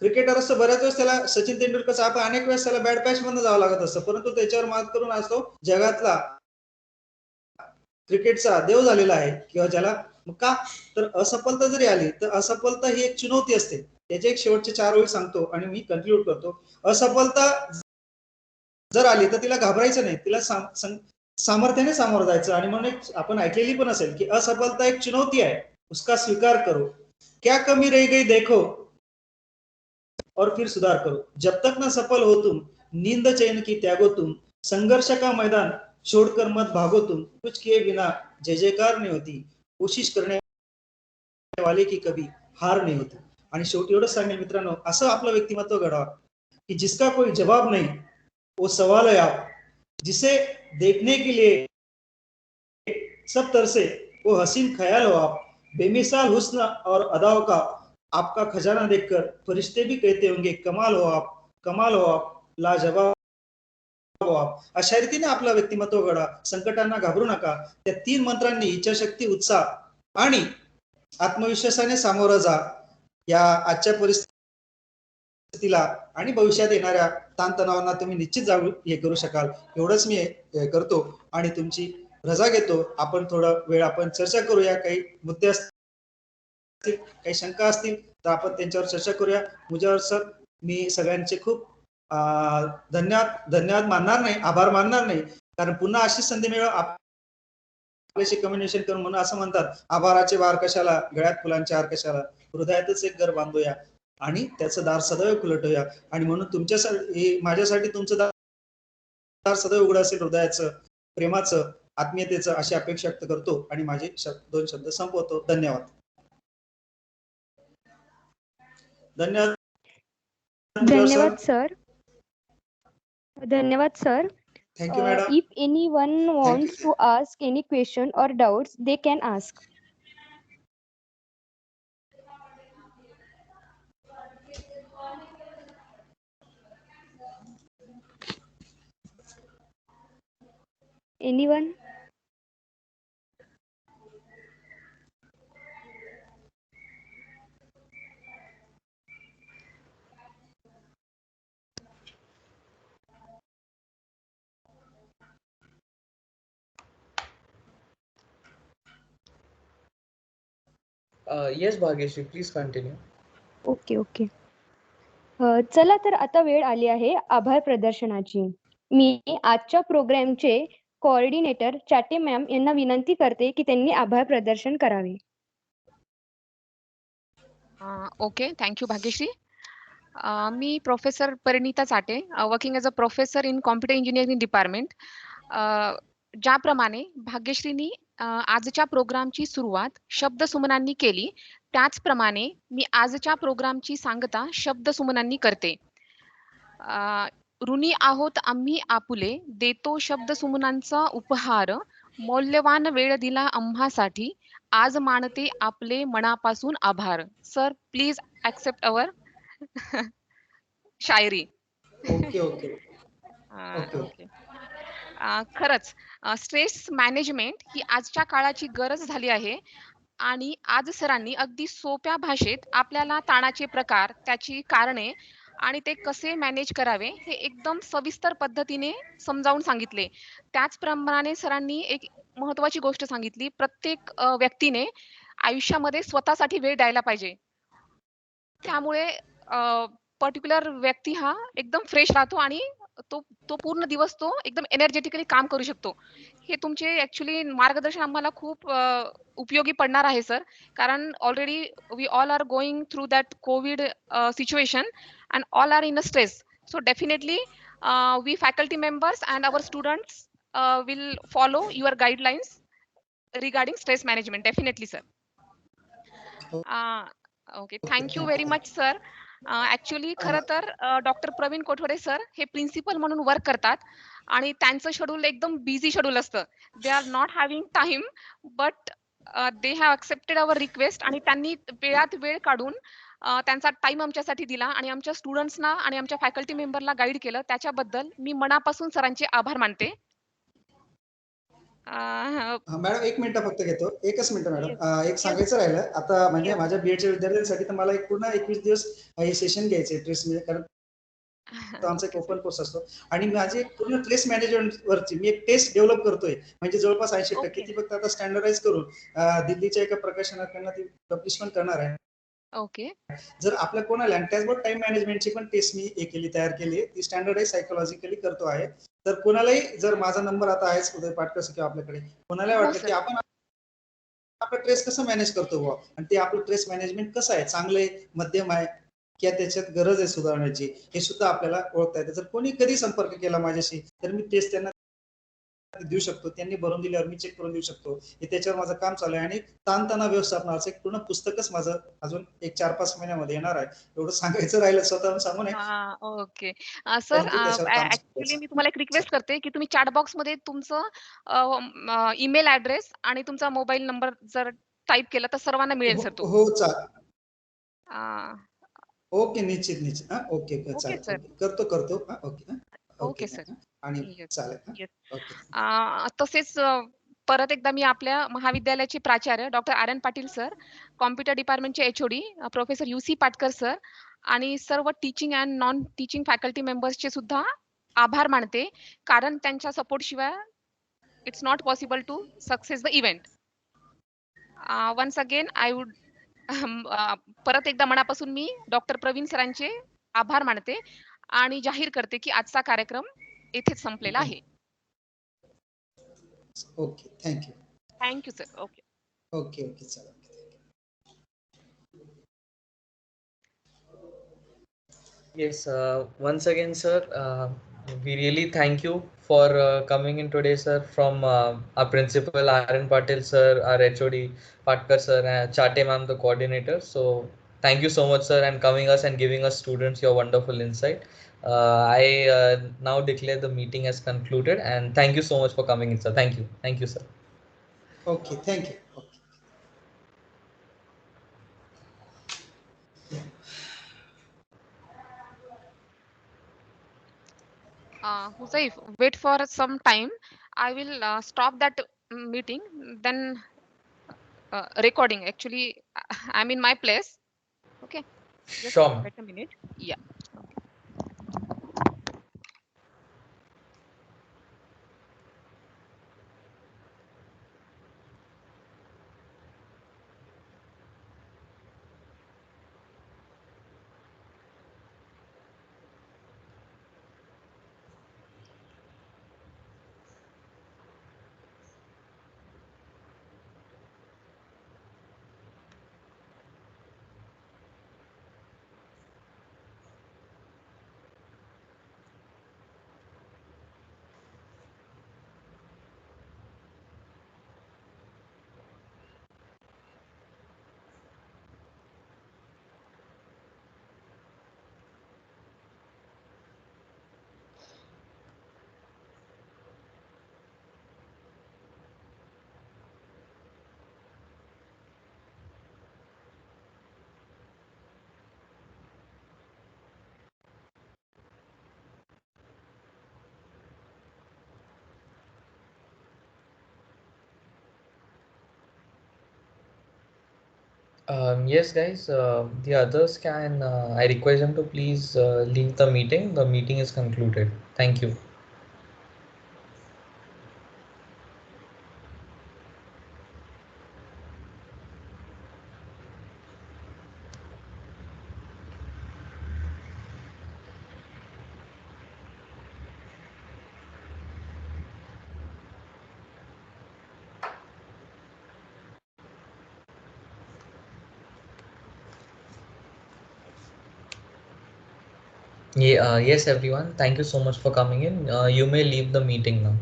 क्रिकेटर असतो, बऱ्याच वेळेस त्याला सचिन तेंडुलकर आपण अनेक वेळेस त्याला बॅट पॅच मधून जावं लागत असतं, परंतु त्याच्यावर मात करून असतो जगातला क्रिकेटचा देव झालेला आहे किंवा ज्याला का तर असफलता जरी आली तर असफलता ही एक चुनौती असते. त्याचे एक शेवटचे 4 ओळी सांगतो आणि मी कन्क्लूड करतो. असफलता जर आली तर तिला घाबरायचं नाही, तिला सामर्थ्याने सामोरं जायचं. आणि म्हणून आपण ऐकलेली पण असेल की असफलता एक चुनौती है, उसका स्वीकार करो, क्या कमी रह गई देखो और फिर सुधार करो, जब तक न सफल हो तुम, नींद चैन की त्यागो तुम, संघर्ष का मैदान छोड़कर मत भागो तुम, कुछ किए बिना जय जयकार नहीं होती, कोशिश करने वाले की कभी हार नहीं होती. आणि शेवटी एवढंच सांगेल मित्रांनो, असं आपलं व्यक्तिमत्व घडावा की जिसका कोई जवाब नहीं वो सवाल है आप, जिसे देखने के लिए सब तरसे वो हसीन ख्याल हो आप, बेमिसाल हुस्न और अदाओं का आपका खजाना देखकर फरिश्ते भी कहते होंगे कमाल हो आप, कमाल हो आप, लाजवाब हो आप. अशा रीतीने आपलं व्यक्तिमत्व घडा, संकटांना घाबरू नका. त्या 3 मंत्रांनी इच्छाशक्ती, उत्साह आणि आत्मविश्वासाने सामोरं जा. या आजच्या परिस्थितीला आणि भविष्यात येणाऱ्या ताणतणावांना तुम्ही निश्चित जाऊ हे करू शकाल. एवढंच मी करतो आणि तुमची रजा घेतो. आपण थोडा वेळ आपण चर्चा करूया. काही मुद्दे असतील, काही शंका असतील तर आपण त्यांच्यावर चर्चा करूया. मुझ्यावर सर मी सगळ्यांचे खूप धन्यवाद मानणार नाही, आभार मानणार नाही, कारण पुन्हा अशी संधी मिळो आपल्याशी कम्युनिकेशन करून. म्हणून असं म्हणतात, आभाराचे वार कशाला, गळ्यात फुलांचे हार कशाला, हृदयातच एक घर बांधूया आणि त्याचं दार सदैव खुलटूया. आणि म्हणून तुमच्यासाठी, माझ्यासाठी तुमचं दार सदैव उघडं असेल, हृदयाचं, प्रेमाचं, आत्मीयतेचं, अशी अपेक्षा व्यक्त करतो आणि माझे 2 शब्द संपवतो. धन्यवाद. धन्यवाद सर. धन्यवाद sir. Thank you madam. If anyone wants to ask any question or doubts, they can ask. Anyone? Yes, Bhagyashree, please continue. Okay. चला तर आता वेळ आली आहे आभार प्रदर्शनाची. मी आजच्या प्रोग्रामचे कोऑर्डिनेटर चाटे मॅम यांना विनंती करते की त्यांनी आभार प्रदर्शन करावे. Okay, thank you Bhagyashree. Me professor Parinita Chate, working as a professor in computer engineering department. ज्याप्रमाणे भाग्यश्रीनी आजच्या प्रोग्रामची सुरुवात शब्दसुमनांनी केली, त्याचप्रमाणे मी आजच्या प्रोग्रामची सांगता शब्दसुमनांनी करते. ऋणी आहोत आम्ही आपुले, देतो शब्दसुमनांचा उपहार, मौल्यवान वेळ दिला आम्हासाठी, आज मानते आपले मनापासून आभार. Sir please accept our Shayari. Okay. खरंच स्ट्रेस मॅनेजमेंट ही आजच्या काळाची गरज झाली आहे आणि आज सरांनी अगदी सोप्या भाषेत आपल्याला ताणाचे प्रकार, त्याची कारणे आणि ते कसे मॅनेज करावे हे एकदम सविस्तर पद्धतीने समजावून सांगितले. त्याचप्रमाणे सरांनी एक महत्वाची गोष्ट सांगितली, प्रत्येक व्यक्तीने आयुष्यामध्ये स्वतःसाठी वेळ द्यायला पाहिजे. त्यामुळे पर्टिक्युलर व्यक्ती हा एकदम फ्रेश राहतो आणि तो तो पूर्ण दिवस तो एकदम एनर्जेटिकली काम करू शकतो. हे तुमचे ॲक्चुअली मार्गदर्शन आम्हाला खूप उपयोगी पडणार आहे सर. कारण already we all are going through that covid situation and all are in a stress. So definitely, we faculty members and our students will follow your guidelines regarding stress management. Definitely, sir. Okay. Okay, thank you thank you very much thank you. Sir. Actually खरं तर doctor Pravin कोठवडे sir हे principal म्हणून work करतात आणि त्यांचं schedule एकदम busy schedule असतं. They are not having time, but they have accepted our request आणि त्यांनी वेळात वेळ काढून त्यांचा टाईम आमच्यासाठी दिला आणि आमच्या स्टुडंट्सना आणि आमच्या फॅकल्टी मेंबरला गाईड केलं. त्याच्याबद्दल मी मनापासून सरांचे आभार मानते. मॅडम एक मिनिट फक्त घेतो, एकच मिनिट मॅडम. येस, एक येस, सांगायचं राहिलं आता, म्हणजे येस. माझ्या बीएडच्या विद्यार्थ्यांसाठी तर मला एक पूर्ण 21 दिवस हे सेशन घ्यायचे ट्रेस मध्ये, कारण तो आमचा एक ओके सर. ओपन कोर्स असतो. आणि माझे पूर्ण ट्रेस मॅनेजमेंट वरची मी एक टेस्ट डेव्हलप करतोय, म्हणजे जवळपास 80% ओके, ती फक्त आता स्टँडर्डाइज करून दिल्लीच्या एका प्रकाशनाकडनं ती पब्लिश पण करणार आहे. ओके. जर आपल्या कोणाला त्याचबरोबर टाइम मॅनेजमेंटची पण टेस्ट मी हे केली, तयार केली आहे. ती स्टँडर्डाइज सायकोलॉजिकली करतो आहे. तर कोणालाही जर माझा नंबर आता आहेच उदय पाटकर किंवा आपल्याकडे कोणालाही हो वाटलं की सर. आपण आपलं ट्रेस कसं मॅनेज करतो बुवा, आणि ते आपलं ट्रेस मॅनेजमेंट कसं आहे, चांगलं आहे, मध्यम आहे, किंवा त्याच्यात गरज आहे सुधारण्याची, हे सुद्धा आपल्याला ओळखता येतं. जर कोणी कधी संपर्क केला माझ्याशी तर मी टेस्ट त्यांना देऊ शकतो. त्यांनी भरून दिल्यावर मी चेक करून देऊ शकतो. हे त्याच्यावर माझं काम चालू आहे. आणि ताणतणाव व्यवस्थापनाचं एक पूर्ण पुस्तकच माझं अजून एक 4-5 महिन्यामध्ये येणार आहे. एवढं सांगायचं राहिलं, स्वतःहून सांगू नये. हां, ओके. सर, परंतु त्याच्यावर काम चालू ॲक्चुअली मी आहे. तुम्हाला एक रिक्वेस्ट करते, की तुम्ही चॅट बॉक्समध्ये तुमचं ईमेल ॲड्रेस आणि तुमचा मोबाईल नंबर जर टाइप केला तर सर्वांना मिळेल हो सर तो. हो, चालेल. अ, ओके, निश्चित निश्चित. हा, ओके, ओके चालेल. सर. ओके, करतो. हा, ओके. हा, ओके. Okay sir. आणि येस, चालेल. हा, येस. ओके. तसेच परत एकदा मी आपल्या महाविद्यालयाचे प्राचार्य doctor Aryan Patil sir, computer डिपार्टमेंटचे HOD professor U C Patkar sir आणि सर्व teaching and non teaching faculty मेंबर्सचे सुद्धा आभार मानते. कारण त्यांच्या सपोर्टशिवाय it's not possible to success the event. Once again I would परत एकदा मनापासून मी डॉक्टर प्रवीण सरांचे आभार मानते आणि जाहीर करते, की आजचा कार्यक्रम येथेच संपलेला आहे. Okay, thank you. Thank you sir. Okay. Okay, चालेल. Yes, once again, sir, we really thank you for coming in today, sir, from our principal, Aaron Patil, sir, our HOD, Patkar, sir, and Chate ma'am, the coordinator. So, thank you so much, sir, and coming us and giving us students your wonderful insight. I now declare the meeting as concluded, and thank you so much for coming in, sir. Thank you. Thank you, sir. Okay, thank you. Okay. Husaif, wait for some time. I will stop that meeting, then recording. Actually, I'm in my place. Okay, just Sure, ma'am. wait a minute. Yeah. Yes, guys, the others can, I request them to please leave the meeting. The meeting is concluded. Thank you. Yeah, yes, everyone. Thank you so much for coming in. You may leave the meeting now.